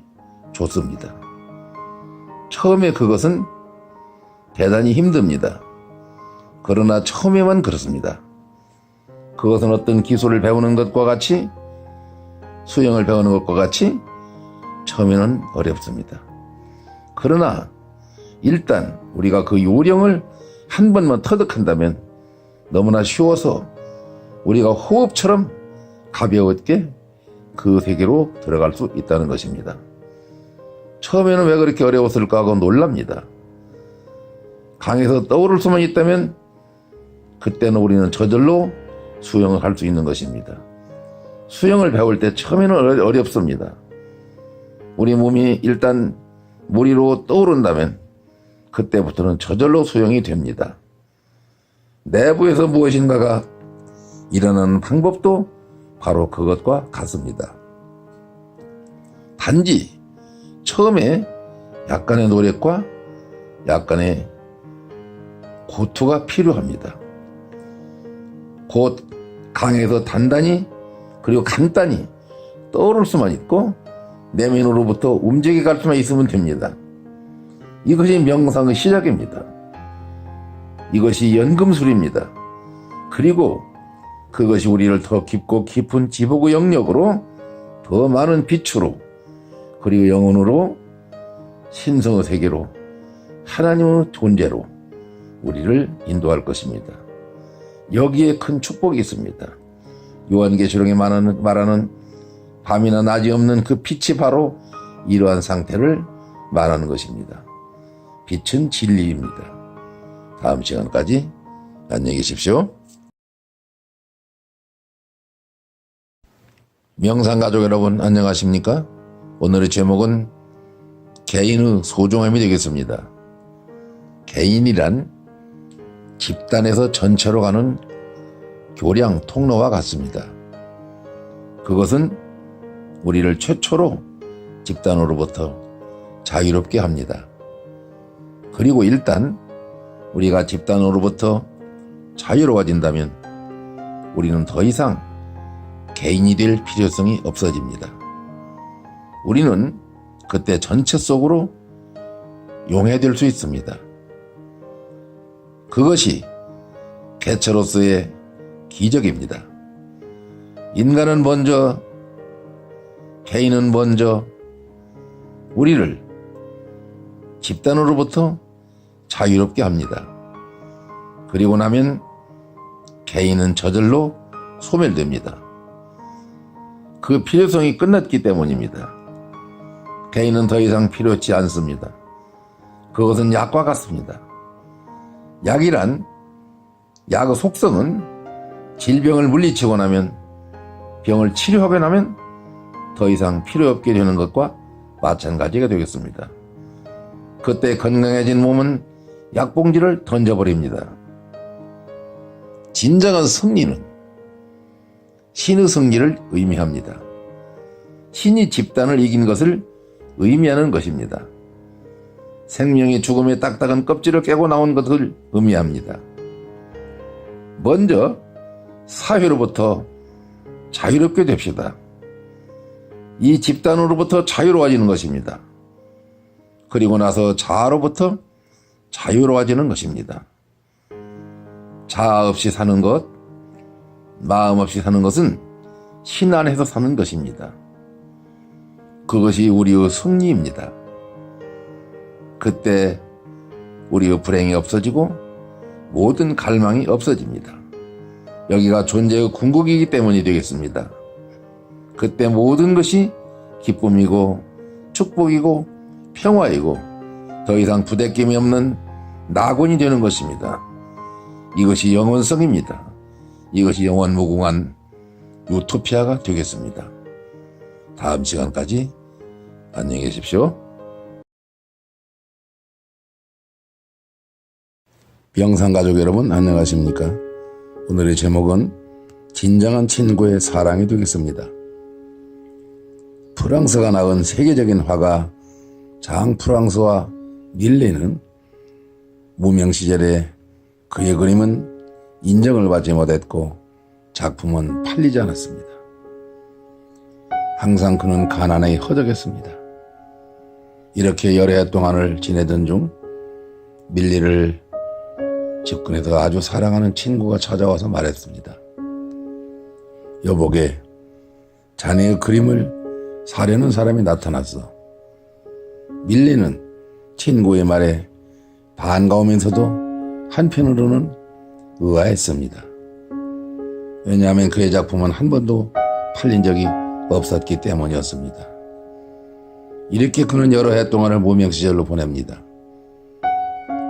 좋습니다. 처음에 그것은 대단히 힘듭니다. 그러나 처음에만 그렇습니다. 그것은 어떤 기술을 배우는 것과 같이, 수영을 배우는 것과 같이 처음에는 어렵습니다. 그러나 일단 우리가 그 요령을 한 번만 터득한다면 너무나 쉬워서 우리가 호흡처럼 가볍게 그 세계로 들어갈 수 있다는 것입니다. 처음에는 왜 그렇게 어려웠을까 하고 놀랍니다. 강에서 떠오를 수만 있다면 그때는 우리는 저절로 수영을 할 수 있는 것입니다. 수영을 배울 때 처음에는 어렵습니다. 우리 몸이 일단 물 위로 떠오른다면 그때부터는 저절로 수영이 됩니다. 내부에서 무엇인가가 일어나는 방법도 바로 그것과 같습니다. 단지 처음에 약간의 노력과 약간의 고투가 필요합니다. 곧 강에서 단단히 그리고 간단히 떠오를 수만 있고 내면으로부터 움직여 갈 수만 있으면 됩니다. 이것이 명상의 시작입니다. 이것이 연금술입니다. 그리고 그것이 우리를 더 깊고 깊은 지복의 영역으로 더 많은 빛으로 그리고 영혼으로 신성의 세계로 하나님의 존재로 우리를 인도할 것입니다. 여기에 큰 축복이 있습니다. 요한계시록에 말하는 밤이나 낮이 없는 그 빛이 바로 이러한 상태를 말하는 것입니다. 빛은 진리입니다. 다음 시간까지 안녕히 계십시오. 명상가족 여러분 안녕하십니까? 오늘의 제목은 개인의 소중함이 되겠습니다. 개인이란 집단에서 전체로 가는 교량 통로와 같습니다. 그것은 우리를 최초로 집단으로부터 자유롭게 합니다. 그리고 일단 우리가 집단으로부터 자유로워진다면 우리는 더 이상 개인이 될 필요성이 없어집니다. 우리는 그때 전체 속으로 용해될 수 있습니다. 그것이 개체로서의 기적입니다. 인간은 먼저, 개인은 먼저 우리를 집단으로부터 자유롭게 합니다. 그리고 나면 개인은 저절로 소멸됩니다. 그 필요성이 끝났기 때문입니다. 개인은 더 이상 필요치 않습니다. 그것은 약과 같습니다. 약이란, 약의 속성은 질병을 물리치고 나면, 병을 치료하고 나면 더 이상 필요 없게 되는 것과 마찬가지가 되겠습니다. 그때 건강해진 몸은 약봉지를 던져버립니다. 진정한 승리는 신의 승리를 의미합니다. 신이 집단을 이긴 것을 의미하는 것입니다. 생명이 죽음의 딱딱한 껍질을 깨고 나온 것을 의미합니다. 먼저 사회로부터 자유롭게 됩시다. 이 집단으로부터 자유로워지는 것입니다. 그리고 나서 자아로부터 자유로워지는 것입니다. 자아 없이 사는 것, 마음 없이 사는 것은 신 안에서 사는 것입니다. 그것이 우리의 승리입니다. 그때 우리의 불행이 없어지고 모든 갈망이 없어집니다. 여기가 존재의 궁극이기 때문이 되겠습니다. 그때 모든 것이 기쁨이고 축복이고 평화이고 더 이상 부대낌이 없는 낙원이 되는 것입니다. 이것이 영원성입니다. 이것이 영원무궁한 유토피아가 되겠습니다. 다음 시간까지 안녕히 계십시오. 병상가족 여러분 안녕하십니까? 오늘의 제목은 진정한 친구의 사랑이 되겠습니다. 프랑스가 낳은 세계적인 화가 장 프랑스와 밀레는 무명 시절에 그의 그림은 인정을 받지 못했고 작품은 팔리지 않았습니다. 항상 그는 가난에 허덕였습니다. 이렇게 여러 해 동안을 지내던 중 밀리를 집근에서 아주 사랑하는 친구가 찾아와서 말했습니다. 여보게, 자네의 그림을 사려는 사람이 나타났어. 밀리는 친구의 말에 반가우면서도 한편으로는 의아했습니다. 왜냐하면 그의 작품은 한 번도 팔린 적이 없었기 때문이었습니다. 이렇게 그는 여러 해 동안을 무명 시절로 보냅니다.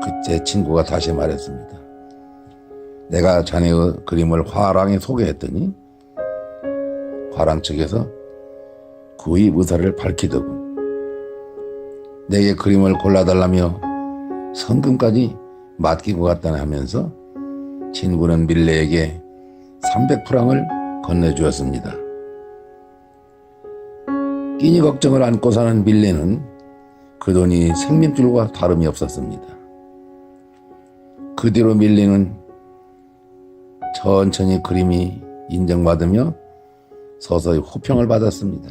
그때 친구가 다시 말했습니다. 내가 자네의 그림을 화랑에 소개했더니 화랑 측에서 구입 의사를 밝히더군. 내게 그림을 골라달라며 성금까지 맡기고 갔다네 하면서 친구는 밀레에게 300프랑을 건네주었습니다. 끼니 걱정을 안고 사는 밀레는 그 돈이 생명줄과 다름이 없었습니다. 그 뒤로 밀레는 천천히 그림이 인정받으며 서서히 호평을 받았습니다.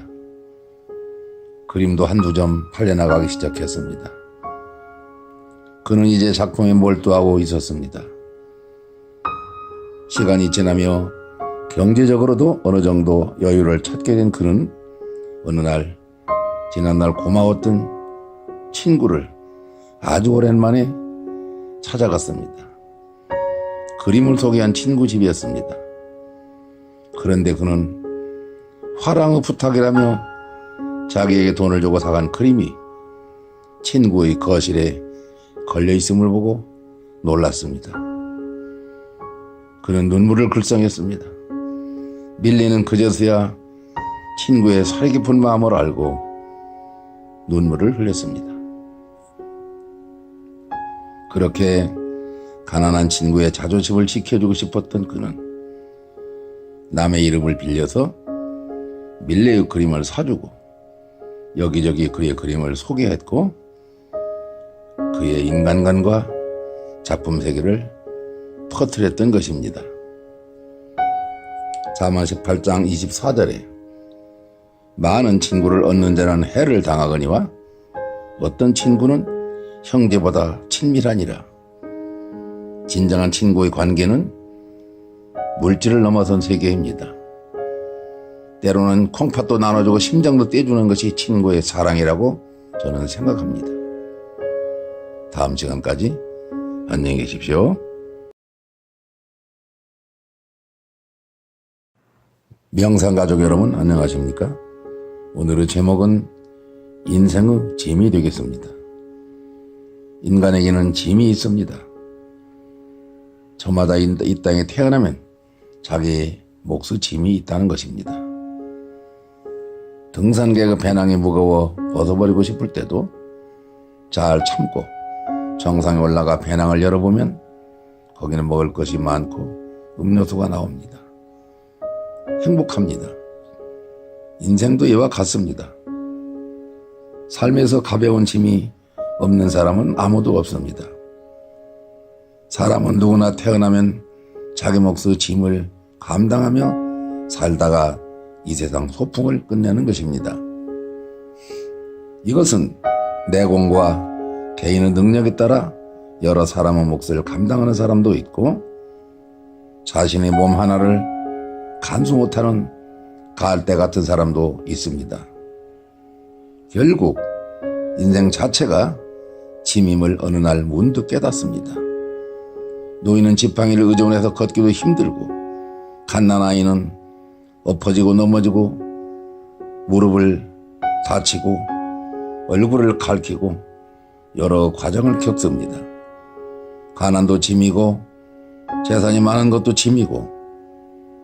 그림도 한두 점 팔려나가기 시작했습니다. 그는 이제 작품에 몰두하고 있었습니다. 시간이 지나며 경제적으로도 어느 정도 여유를 찾게 된 그는 어느 날 지난날 고마웠던 친구를 아주 오랜만에 찾아갔습니다. 그림을 소개한 친구 집이었습니다. 그런데 그는 화랑의 부탁이라며 자기에게 돈을 주고 사간 그림이 친구의 거실에 걸려있음을 보고 놀랐습니다. 그는 눈물을 글썽였습니다. 밀리는 그제서야 친구의 살이 깊은 마음을 알고 눈물을 흘렸습니다. 그렇게 가난한 친구의 자존심을 지켜주고 싶었던 그는 남의 이름을 빌려서 밀레의 그림을 사주고 여기저기 그의 그림을 소개했고 그의 인간관과 작품 세계를 퍼뜨렸던 것입니다. 잠언 18장 24절에 많은 친구를 얻는 자는 해를 당하거니와 어떤 친구는 형제보다 친밀하니라. 진정한 친구의 관계는 물질을 넘어선 세계입니다. 때로는 콩팥도 나눠주고 심장도 떼주는 것이 친구의 사랑이라고 저는 생각합니다. 다음 시간까지 안녕히 계십시오. 명상가족 여러분 안녕하십니까? 오늘의 제목은 인생의 짐이 되겠습니다. 인간에게는 짐이 있습니다. 저마다 이 땅에 태어나면 자기의 몫의 짐이 있다는 것입니다. 등산객의 배낭이 무거워 벗어버리고 싶을 때도 잘 참고 정상에 올라가 배낭을 열어보면 거기는 먹을 것이 많고 음료수가 나옵니다. 행복합니다. 인생도 이와 같습니다. 삶에서 가벼운 짐이 없는 사람은 아무도 없습니다. 사람은 누구나 태어나면 자기 몫의 짐을 감당하며 살다가 이 세상 소풍을 끝내는 것입니다. 이것은 내공과 개인의 능력에 따라 여러 사람의 몫을 감당하는 사람도 있고 자신의 몸 하나를 간수 못하는 갈대 같은 사람도 있습니다. 결국 인생 자체가 짐임을 어느 날 문득 깨닫습니다. 노인은 지팡이를 의존해서 걷기도 힘들고 갓난아이는 엎어지고 넘어지고 무릎을 다치고 얼굴을 갉히고 여러 과정을 겪습니다. 가난도 짐이고 재산이 많은 것도 짐이고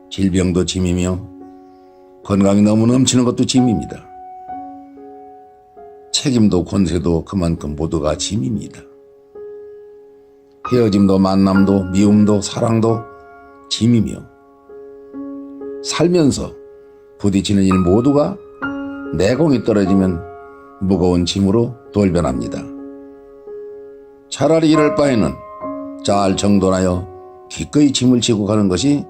질병도 짐이며 건강이 너무 넘치는 것도 짐입니다. 책임도 권세도 그만큼 모두가 짐입니다. 헤어짐도 만남도 미움도 사랑도 짐이며 살면서 부딪히는 일 모두가 내공이 떨어지면 무거운 짐으로 돌변합니다. 차라리 이럴 바에는 잘 정돈하여 기꺼이 짐을 지고 가는 것이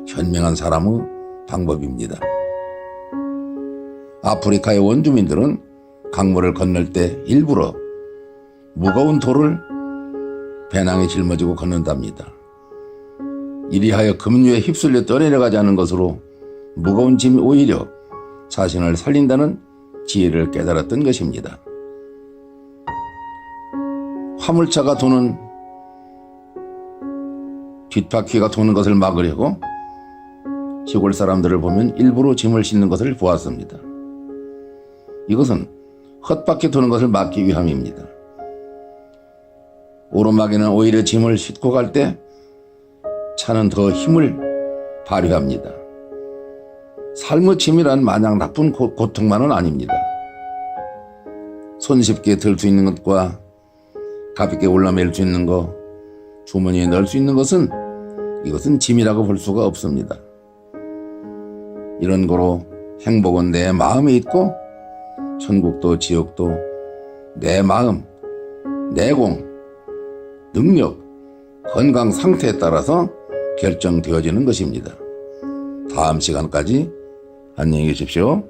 현명한 사람의 방법입니다. 아프리카의 원주민들은 강물을 건널 때 일부러 무거운 돌을 배낭에 짊어지고 걷는답니다. 이리하여 급류에 휩쓸려 떠내려가지 않은 것으로 무거운 짐이 오히려 자신을 살린다는 지혜를 깨달았던 것입니다. 화물차가 도는 뒷바퀴가 도는 것을 막으려고 시골 사람들을 보면 일부러 짐을 싣는 것을 보았습니다. 이것은 헛바퀴 도는 것을 막기 위함입니다. 오르막에는 오히려 짐을 싣고 갈 때 차는 더 힘을 발휘합니다. 삶의 짐이란 마냥 나쁜 고통만은 아닙니다. 손쉽게 들 수 있는 것과 가볍게 올라맬 수 있는 것, 주머니에 넣을 수 있는 것은 이것은 짐이라고 볼 수가 없습니다. 이런 거로 행복은 내 마음에 있고 천국도 지옥도 내 마음, 내공, 능력, 건강 상태에 따라서 결정되어지는 것입니다. 다음 시간까지 안녕히 계십시오.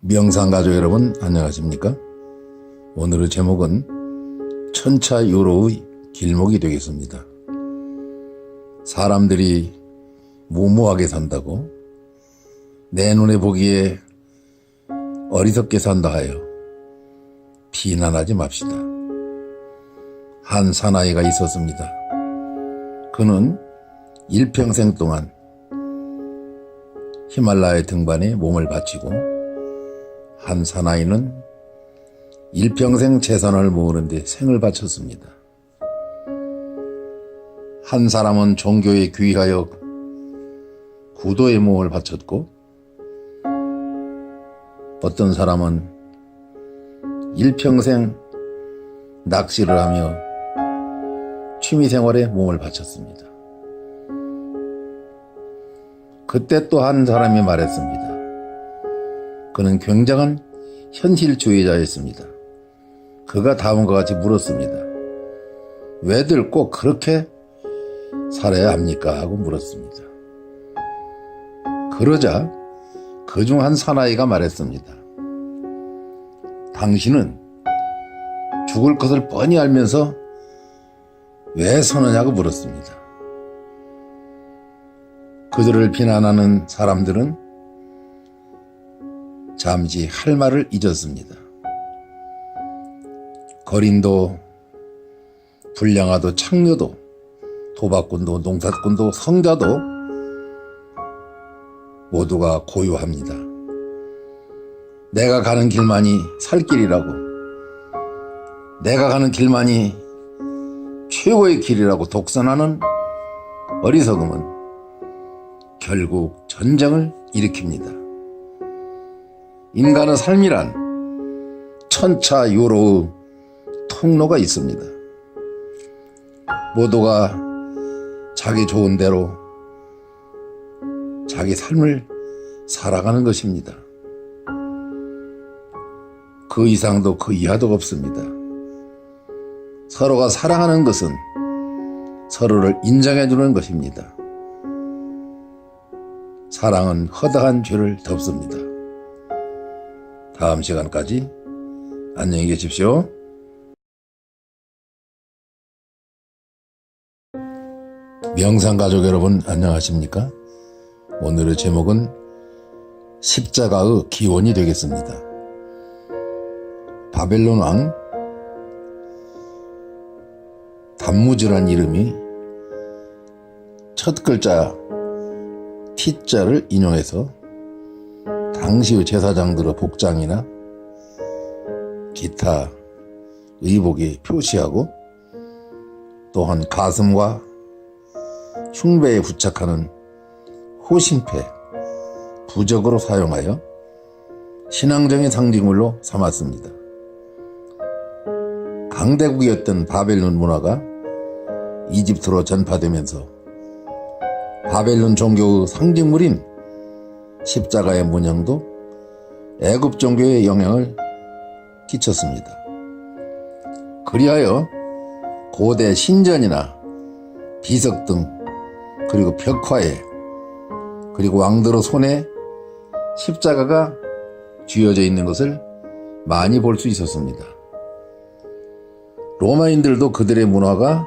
명상가족 여러분 안녕하십니까? 오늘의 제목은 천차유로의 길목이 되겠습니다. 사람들이 무모하게 산다고 내 눈에 보기에 어리석게 산다 하여 비난하지 맙시다. 한 사나이가 있었습니다. 그는 일평생 동안 히말라야 등반에 몸을 바치고 한 사나이는 일평생 재산을 모으는데 생을 바쳤습니다. 한 사람은 종교에 귀하여 구도에 몸을 바쳤고 어떤 사람은 일평생 낚시를 하며 취미생활에 몸을 바쳤습니다. 그때 또 한 사람이 말했습니다. 그는 굉장한 현실주의자였습니다. 그가 다음과 같이 물었습니다. 왜들 꼭 그렇게 살아야 합니까? 하고 물었습니다. 그러자 그중 한 사나이가 말했습니다. 당신은 죽을 것을 뻔히 알면서 왜 서느냐고 물었습니다. 그들을 비난하는 사람들은 잠시 할 말을 잊었습니다. 거린도, 불량아도, 창녀도, 도박꾼도, 농사꾼도, 성자도 모두가 고요합니다. 내가 가는 길만이 살 길이라고, 내가 가는 길만이 최고의 길이라고 독선하는 어리석음은 결국 전쟁을 일으킵니다. 인간의 삶이란 천차요로의 통로가 있습니다. 모두가 자기 좋은 대로 자기 삶을 살아가는 것입니다. 그 이상도 그 이하도 없습니다. 서로가 사랑하는 것은 서로를 인정해주는 것입니다. 사랑은 허다한 죄를 덮습니다. 다음 시간까지 안녕히 계십시오. 명상가족 여러분 안녕하십니까? 오늘의 제목은 십자가의 기원이 되겠습니다. 바벨론 왕 담무즈란 이름이 첫 글자 T자를 인용해서 당시의 제사장들의 복장이나 기타 의복에 표시하고 또한 가슴과 흉배에 부착하는 호심패, 부적으로 사용하여 신앙적인 상징물로 삼았습니다. 강대국이었던 바벨론 문화가 이집트로 전파되면서 바벨론 종교의 상징물인 십자가의 문양도 애굽 종교에 영향을 끼쳤습니다. 그리하여 고대 신전이나 비석 등 그리고 벽화에 그리고 왕들의 손에 십자가가 쥐어져 있는 것을 많이 볼 수 있었습니다. 로마인들도 그들의 문화가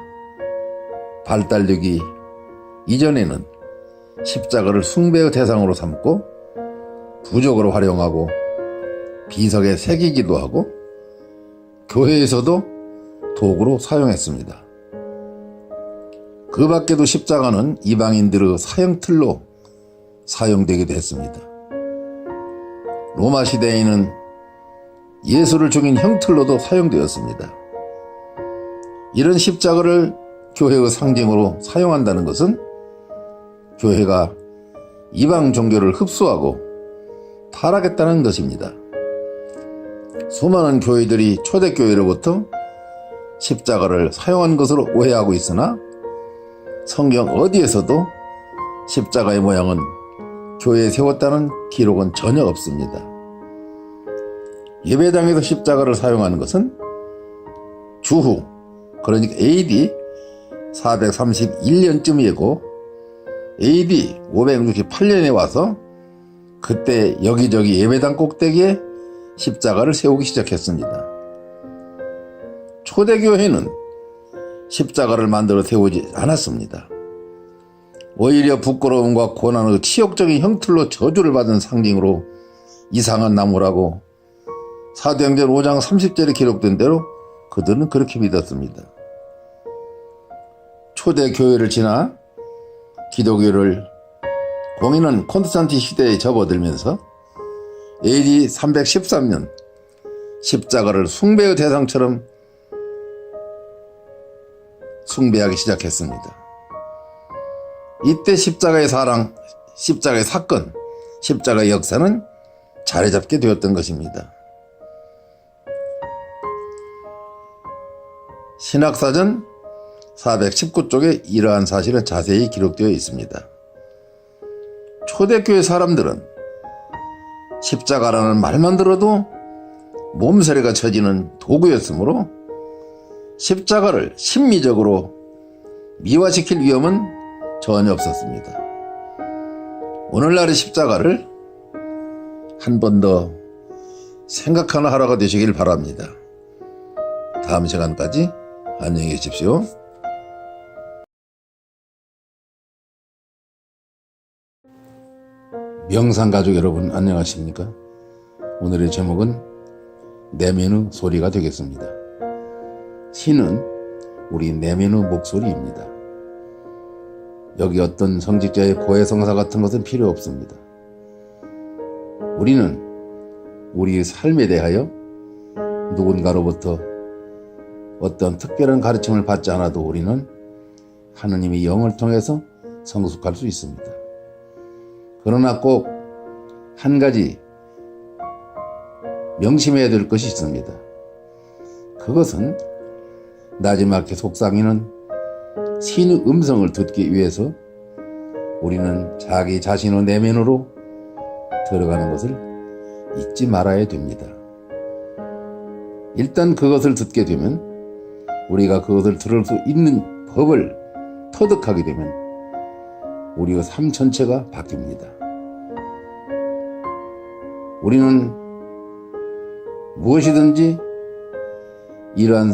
발달되기 이전에는 십자가를 숭배의 대상으로 삼고 부적으로 활용하고 비석에 새기기도 하고 교회에서도 도구로 사용했습니다. 그 밖에도 십자가는 이방인들의 사형틀로 사용되기도 했습니다. 로마 시대에는 예수를 죽인 형틀로도 사용되었습니다. 이런 십자가를 교회의 상징으로 사용한다는 것은 교회가 이방 종교를 흡수하고 타락했다는 것입니다. 수많은 교회들이 초대교회로부터 십자가를 사용한 것으로 오해하고 있으나 성경 어디에서도 십자가의 모양은 교회에 세웠다는 기록은 전혀 없습니다. 예배당에서 십자가를 사용하는 것은 주후, 그러니까 AD 431년쯤이고 AD 568년에 와서 그때 여기저기 예배당 꼭대기에 십자가를 세우기 시작했습니다. 초대교회는 십자가를 만들어 세우지 않았습니다. 오히려 부끄러움과 고난의 치욕적인 형틀로 저주를 받은 상징으로 이상한 나무라고 사도행전 5장 30절에 기록된 대로 그들은 그렇게 믿었습니다. 초대교회를 지나 기독교를 공인은 콘스탄틴 시대에 접어들면서 AD 313년 십자가를 숭배의 대상처럼 숭배하기 시작했습니다. 이때 십자가의 사랑, 십자가의 사건, 십자가의 역사는 자리 잡게 되었던 것입니다. 신학사전 419쪽에 이러한 사실은 자세히 기록되어 있습니다. 초대교회 사람들은 십자가라는 말만 들어도 몸서리가 쳐지는 도구였으므로 십자가를 심미적으로 미화시킬 위험은 전혀 없었습니다. 오늘날의 십자가를 한 번 더 생각하는 하루가 되시길 바랍니다. 다음 시간까지 안녕히 계십시오. 명상가족 여러분 안녕하십니까? 오늘의 제목은 내면의 소리가 되겠습니다. 신은 우리 내면의 목소리입니다. 여기 어떤 성직자의 고해성사 같은 것은 필요 없습니다. 우리는 우리의 삶에 대하여 누군가로부터 어떤 특별한 가르침을 받지 않아도 우리는 하느님의 영을 통해서 성숙할 수 있습니다. 그러나 꼭 한 가지 명심해야 될 것이 있습니다. 그것은 나지막히 속삭이는 신의 음성을 듣기 위해서 우리는 자기 자신의 내면으로 들어가는 것을 잊지 말아야 됩니다. 일단 그것을 듣게 되면 우리가 그것을 들을 수 있는 법을 터득하게 되면 우리의 삶 전체가 바뀝니다. 우리는 무엇이든지 이러한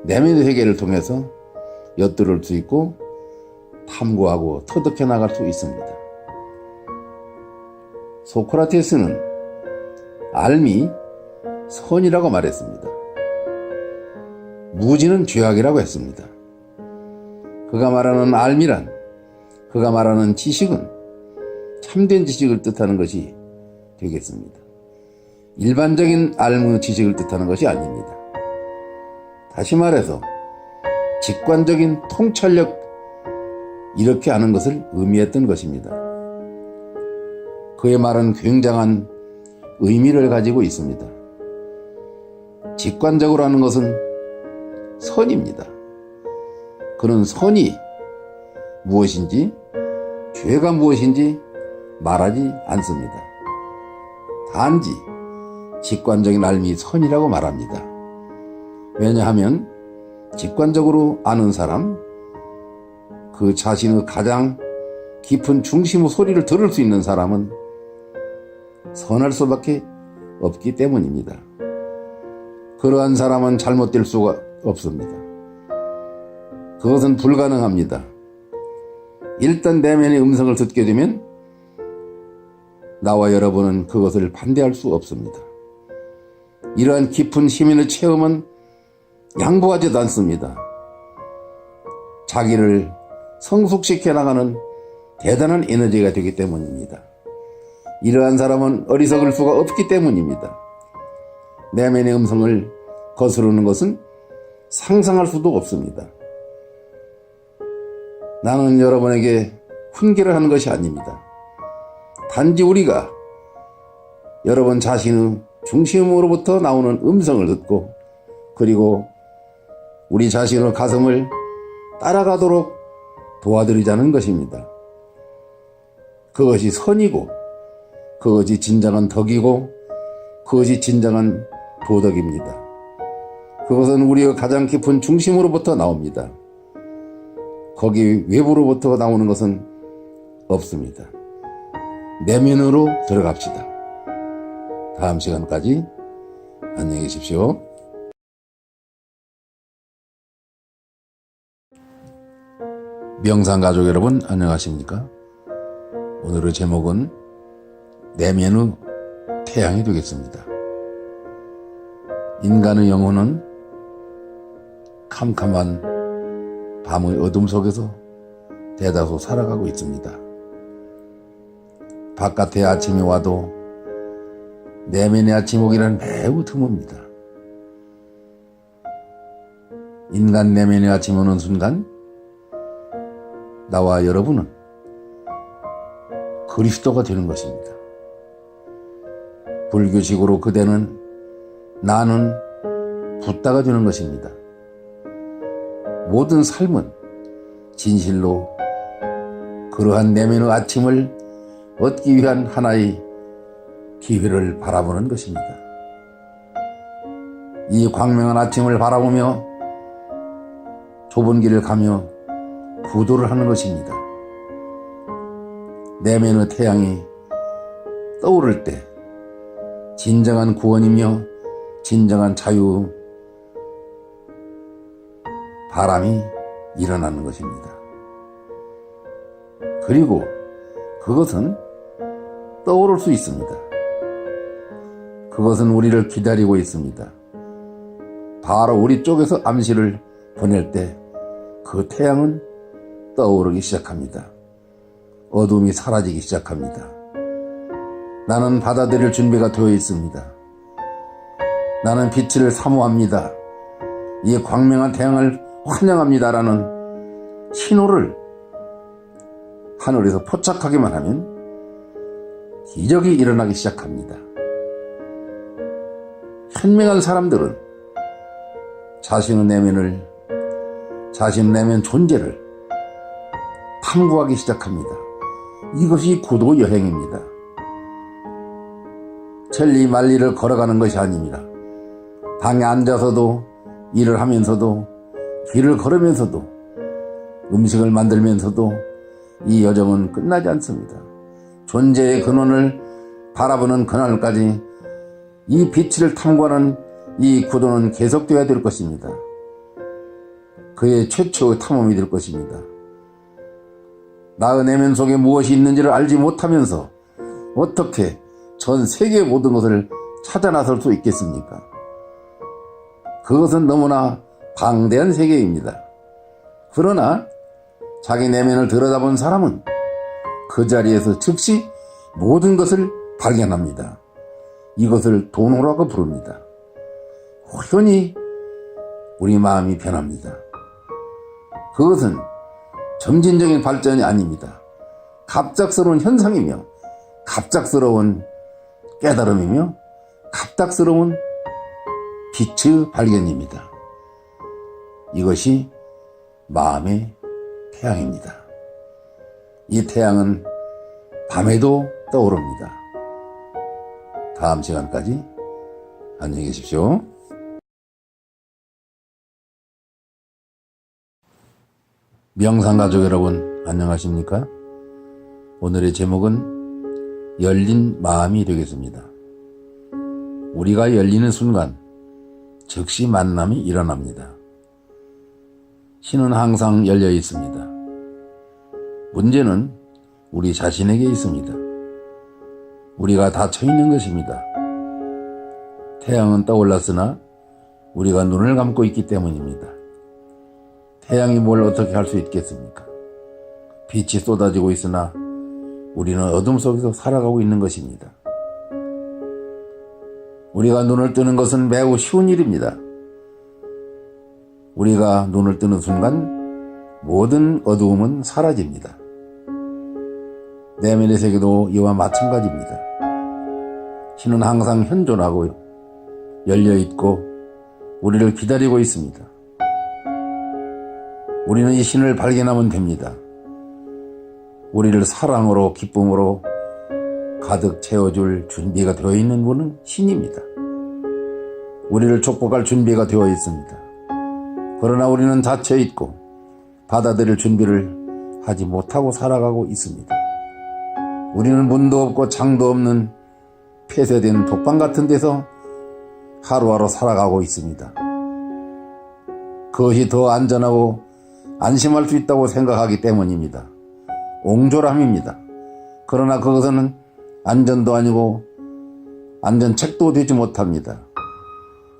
내면의 회개를 통해서 엿들을 수 있고 탐구하고 터득해 나갈 수 있습니다. 소크라테스는 알미 선이라고 말했습니다. 무지는 죄악이라고 했습니다. 그가 말하는 알미란, 그가 말하는 지식은 참된 지식을 뜻하는 것이 되겠습니다. 일반적인 알무 지식을 뜻하는 것이 아닙니다. 다시 말해서 직관적인 통찰력, 이렇게 하는 것을 의미했던 것입니다. 그의 말은 굉장한 의미를 가지고 있습니다. 직관적으로 하는 것은 선입니다. 그런 선이 무엇인지, 죄가 무엇인지 말하지 않습니다. 단지 직관적인 알미 선이라고 말합니다. 왜냐하면 직관적으로 아는 사람, 그 자신의 가장 깊은 중심의 소리를 들을 수 있는 사람은 선할 수밖에 없기 때문입니다. 그러한 사람은 잘못될 수가 없습니다. 그것은 불가능합니다. 일단 내면의 음성을 듣게 되면 나와 여러분은 그것을 반대할 수 없습니다. 이러한 깊은 시민의 체험은 양보하지도 않습니다. 자기를 성숙시켜 나가는 대단한 에너지가 되기 때문입니다. 이러한 사람은 어리석을 수가 없기 때문입니다. 내면의 음성을 거스르는 것은 상상할 수도 없습니다. 나는 여러분에게 훈계를 하는 것이 아닙니다. 단지 우리가 여러분 자신의 중심으로부터 나오는 음성을 듣고 그리고 우리 자신의 가슴을 따라가도록 도와드리자는 것입니다. 그것이 선이고 그것이 진정한 덕이고 그것이 진정한 도덕입니다. 그것은 우리의 가장 깊은 중심으로부터 나옵니다. 거기 외부로부터 나오는 것은 없습니다. 내면으로 들어갑시다. 다음 시간까지 안녕히 계십시오. 명상가족 여러분 안녕하십니까? 오늘의 제목은 내면의 태양이 되겠습니다. 인간의 영혼은 캄캄한 밤의 어둠 속에서 대다수 살아가고 있습니다. 바깥의 아침이 와도 내면의 아침 오기란 매우 드뭅니다. 인간 내면의 아침 오는 순간 나와 여러분은 그리스도가 되는 것입니다. 불교식으로 그대는 나는 붓다가 되는 것입니다. 모든 삶은 진실로 그러한 내면의 아침을 얻기 위한 하나의 기회를 바라보는 것입니다. 이 광명한 아침을 바라보며 좁은 길을 가며 구도를 하는 것입니다. 내면의 태양이 떠오를 때 진정한 구원이며 진정한 자유, 바람이 일어나는 것입니다. 그리고 그것은 떠오를 수 있습니다. 그것은 우리를 기다리고 있습니다. 바로 우리 쪽에서 암시를 보낼 때 그 태양은 떠오르기 시작합니다. 어둠이 사라지기 시작합니다. 나는 받아들일 준비가 되어 있습니다. 나는 빛을 사모합니다. 이 광명한 태양을 환영합니다라는 신호를 하늘에서 포착하기만 하면 기적이 일어나기 시작합니다. 현명한 사람들은 자신의 내면 존재를 탐구하기 시작합니다. 이것이 구도 여행입니다. 천리 만리를 걸어가는 것이 아닙니다. 방에 앉아서도, 일을 하면서도, 길을 걸으면서도, 음식을 만들면서도 이 여정은 끝나지 않습니다. 존재의 근원을 바라보는 그날까지 이 빛을 탐구하는 이 구도는 계속되어야 될 것입니다. 그의 최초의 탐험이 될 것입니다. 나의 내면 속에 무엇이 있는지를 알지 못하면서 어떻게 전 세계의 모든 것을 찾아 나설 수 있겠습니까? 그것은 너무나 방대한 세계입니다. 그러나 자기 내면을 들여다본 사람은 그 자리에서 즉시 모든 것을 발견합니다. 이것을 도노라고 부릅니다. 호련히 우리 마음이 변합니다. 그것은 점진적인 발전이 아닙니다. 갑작스러운 현상이며 갑작스러운 깨달음이며 갑작스러운 빛의 발견입니다. 이것이 마음의 태양입니다. 이 태양은 밤에도 떠오릅니다. 다음 시간까지 안녕히 계십시오. 명상가족 여러분, 안녕하십니까? 오늘의 제목은 열린 마음이 되겠습니다. 우리가 열리는 순간 즉시 만남이 일어납니다. 신은 항상 열려 있습니다. 문제는 우리 자신에게 있습니다. 우리가 닫혀 있는 것입니다. 태양은 떠올랐으나 우리가 눈을 감고 있기 때문입니다. 태양이 뭘 어떻게 할 수 있겠습니까? 빛이 쏟아지고 있으나 우리는 어둠 속에서 살아가고 있는 것입니다. 우리가 눈을 뜨는 것은 매우 쉬운 일입니다. 우리가 눈을 뜨는 순간 모든 어두움은 사라집니다. 내면의 세계도 이와 마찬가지입니다. 신은 항상 현존하고 열려있고 우리를 기다리고 있습니다. 우리는 이 신을 발견하면 됩니다. 우리를 사랑으로 기쁨으로 가득 채워줄 준비가 되어 있는 분은 신입니다. 우리를 축복할 준비가 되어 있습니다. 그러나 우리는 닫혀 있고 받아들일 준비를 하지 못하고 살아가고 있습니다. 우리는 문도 없고 창도 없는 폐쇄된 독방 같은 데서 하루하루 살아가고 있습니다. 그것이 더 안전하고 안심할 수 있다고 생각하기 때문입니다. 옹졸함입니다. 그러나 그것은 안전도 아니고 안전책도 되지 못합니다.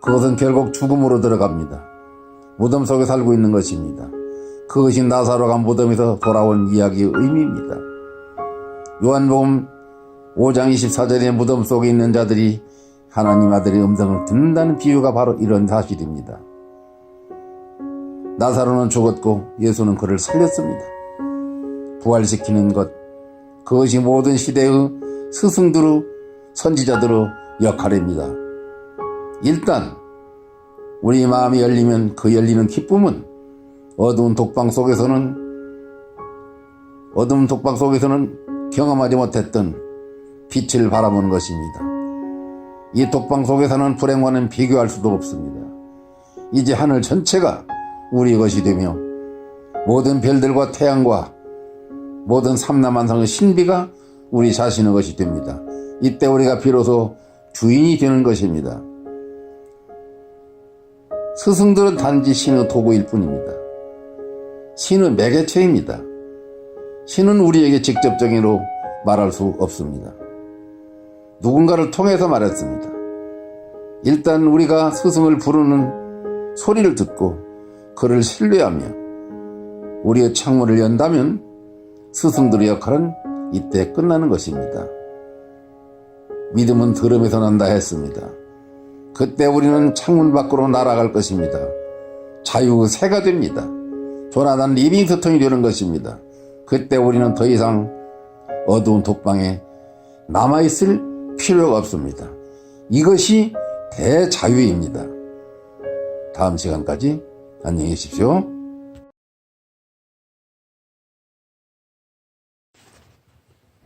그것은 결국 죽음으로 들어갑니다. 무덤 속에 살고 있는 것입니다. 그것이 나사로가 무덤에서 돌아온 이야기의 의미입니다. 요한복음 5장 24절에 무덤 속에 있는 자들이 하나님 아들의 음성을 듣는다는 비유가 바로 이런 사실입니다. 나사로는 죽었고 예수는 그를 살렸습니다. 부활시키는 것, 그것이 모든 시대의 스승들의 선지자들의 역할입니다. 일단 우리 마음이 열리면 그 열리는 기쁨은 어두운 독방 속에서는 경험하지 못했던 빛을 바라보는 것입니다. 이 독방 속에서는 불행과는 비교할 수도 없습니다. 이제 하늘 전체가 우리 것이 되며 모든 별들과 태양과 모든 삼라만상의 신비가 우리 자신의 것이 됩니다. 이때 우리가 비로소 주인이 되는 것입니다. 스승들은 단지 신의 도구일 뿐입니다. 신의 매개체입니다. 신은 우리에게 직접적으로 말할 수 없습니다. 누군가를 통해서 말했습니다. 일단 우리가 스승을 부르는 소리를 듣고 그를 신뢰하며 우리의 창문을 연다면 스승들의 역할은 이때 끝나는 것입니다. 믿음은 들음에서 난다 했습니다. 그때 우리는 창문 밖으로 날아갈 것입니다. 자유의 새가 됩니다. 조나단 리빙스턴이 되는 것입니다. 그때 우리는 더 이상 어두운 독방에 남아있을 필요가 없습니다. 이것이 대자유입니다. 다음 시간까지 안녕히 계십시오.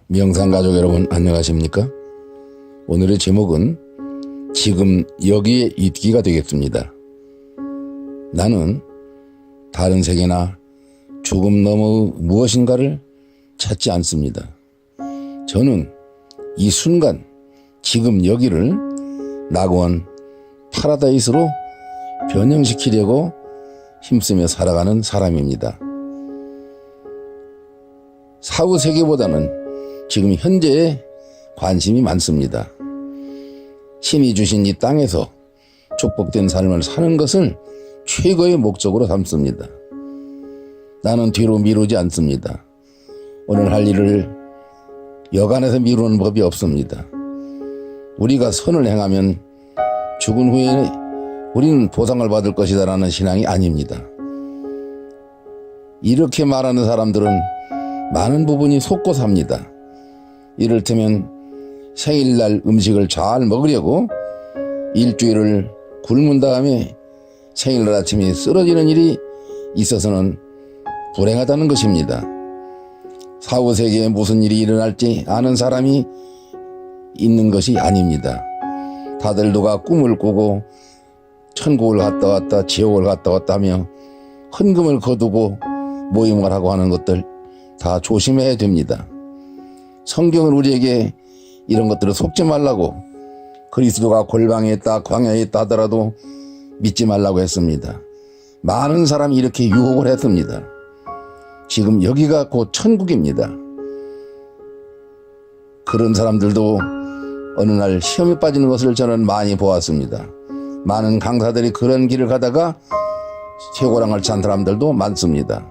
명상가족 여러분 안녕하십니까? 오늘의 제목은 지금 여기에 있기가 되겠습니다. 나는 다른 세계나 죽음 너머의 무엇인가를 찾지 않습니다. 저는 이 순간 지금 여기를 낙원 파라다이스로 변형시키려고 힘쓰며 살아가는 사람입니다. 사후 세계보다는 지금 현재에 관심이 많습니다. 신이 주신 이 땅에서 축복된 삶을 사는 것을 최고의 목적으로 삼습니다. 나는 뒤로 미루지 않습니다. 오늘 할 일을 여간해서 미루는 법이 없습니다. 우리가 선을 행하면 죽은 후에 우리는 보상을 받을 것이다라는 신앙이 아닙니다. 이렇게 말하는 사람들은 많은 부분이 속고 삽니다. 이를테면 생일날 음식을 잘 먹으려고 일주일을 굶은 다음에 생일날 아침에 쓰러지는 일이 있어서는 불행하다는 것입니다. 사후 세계에 무슨 일이 일어날지 아는 사람이 있는 것이 아닙니다. 다들 누가 꿈을 꾸고 천국을 갔다 왔다 지옥을 갔다 왔다 하며 헌금을 거두고 모임을 하고 하는 것들 다 조심해야 됩니다. 성경은 우리에게 이런 것들을 속지 말라고, 그리스도가 골방에 있다 광야에 있다 하더라도 믿지 말라고 했습니다. 많은 사람이 이렇게 유혹을 했습니다. 지금 여기가 곧 천국입니다. 그런 사람들도 어느 날 시험에 빠지는 것을 저는 많이 보았습니다. 많은 강사들이 그런 길을 가다가 쇠고랑을 찬 사람들도 많습니다.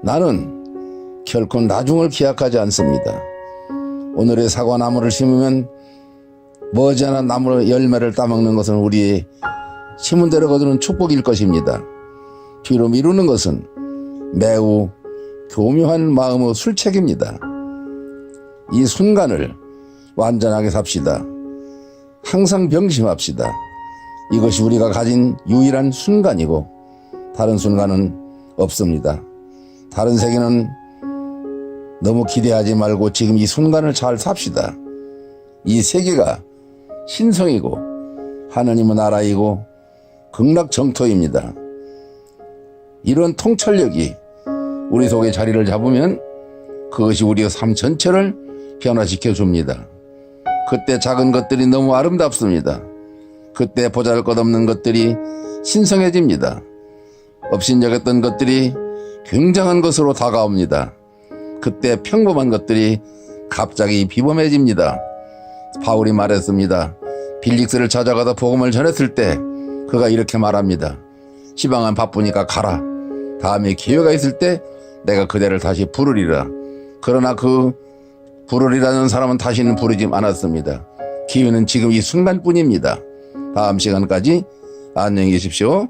나는 결코 나중을 기약하지 않습니다. 오늘의 사과나무를 심으면 머지않아 나무 열매를 따먹는 것은 우리의 심은 대로 거두는 축복일 것입니다. 뒤로 미루는 것은 매우 교묘한 마음의 술책입니다. 이 순간을 완전하게 삽시다. 항상 명심합시다. 이것이 우리가 가진 유일한 순간이고 다른 순간은 없습니다. 다른 세계는 너무 기대하지 말고 지금 이 순간을 잘 삽시다. 이 세계가 신성이고 하나님의 나라이고 극락정토입니다. 이런 통찰력이 우리 속에 자리를 잡으면 그것이 우리의 삶 전체를 변화시켜 줍니다. 그때 작은 것들이 너무 아름답습니다. 그때 보잘것없는 것들이 신성해집니다. 업신여겼던 것들이 굉장한 것으로 다가옵니다. 그때 평범한 것들이 갑자기 비범해집니다. 바울이 말했습니다. 빌릭스를 찾아가다 복음을 전했을 때 그가 이렇게 말합니다. 시방은 바쁘니까 가라. 다음에 기회가 있을 때 내가 그대를 다시 부르리라. 그러나 그 부르리라는 사람은 다시는 부르지 않았습니다. 기회는 지금 이 순간뿐입니다. 다음 시간까지 안녕히 계십시오.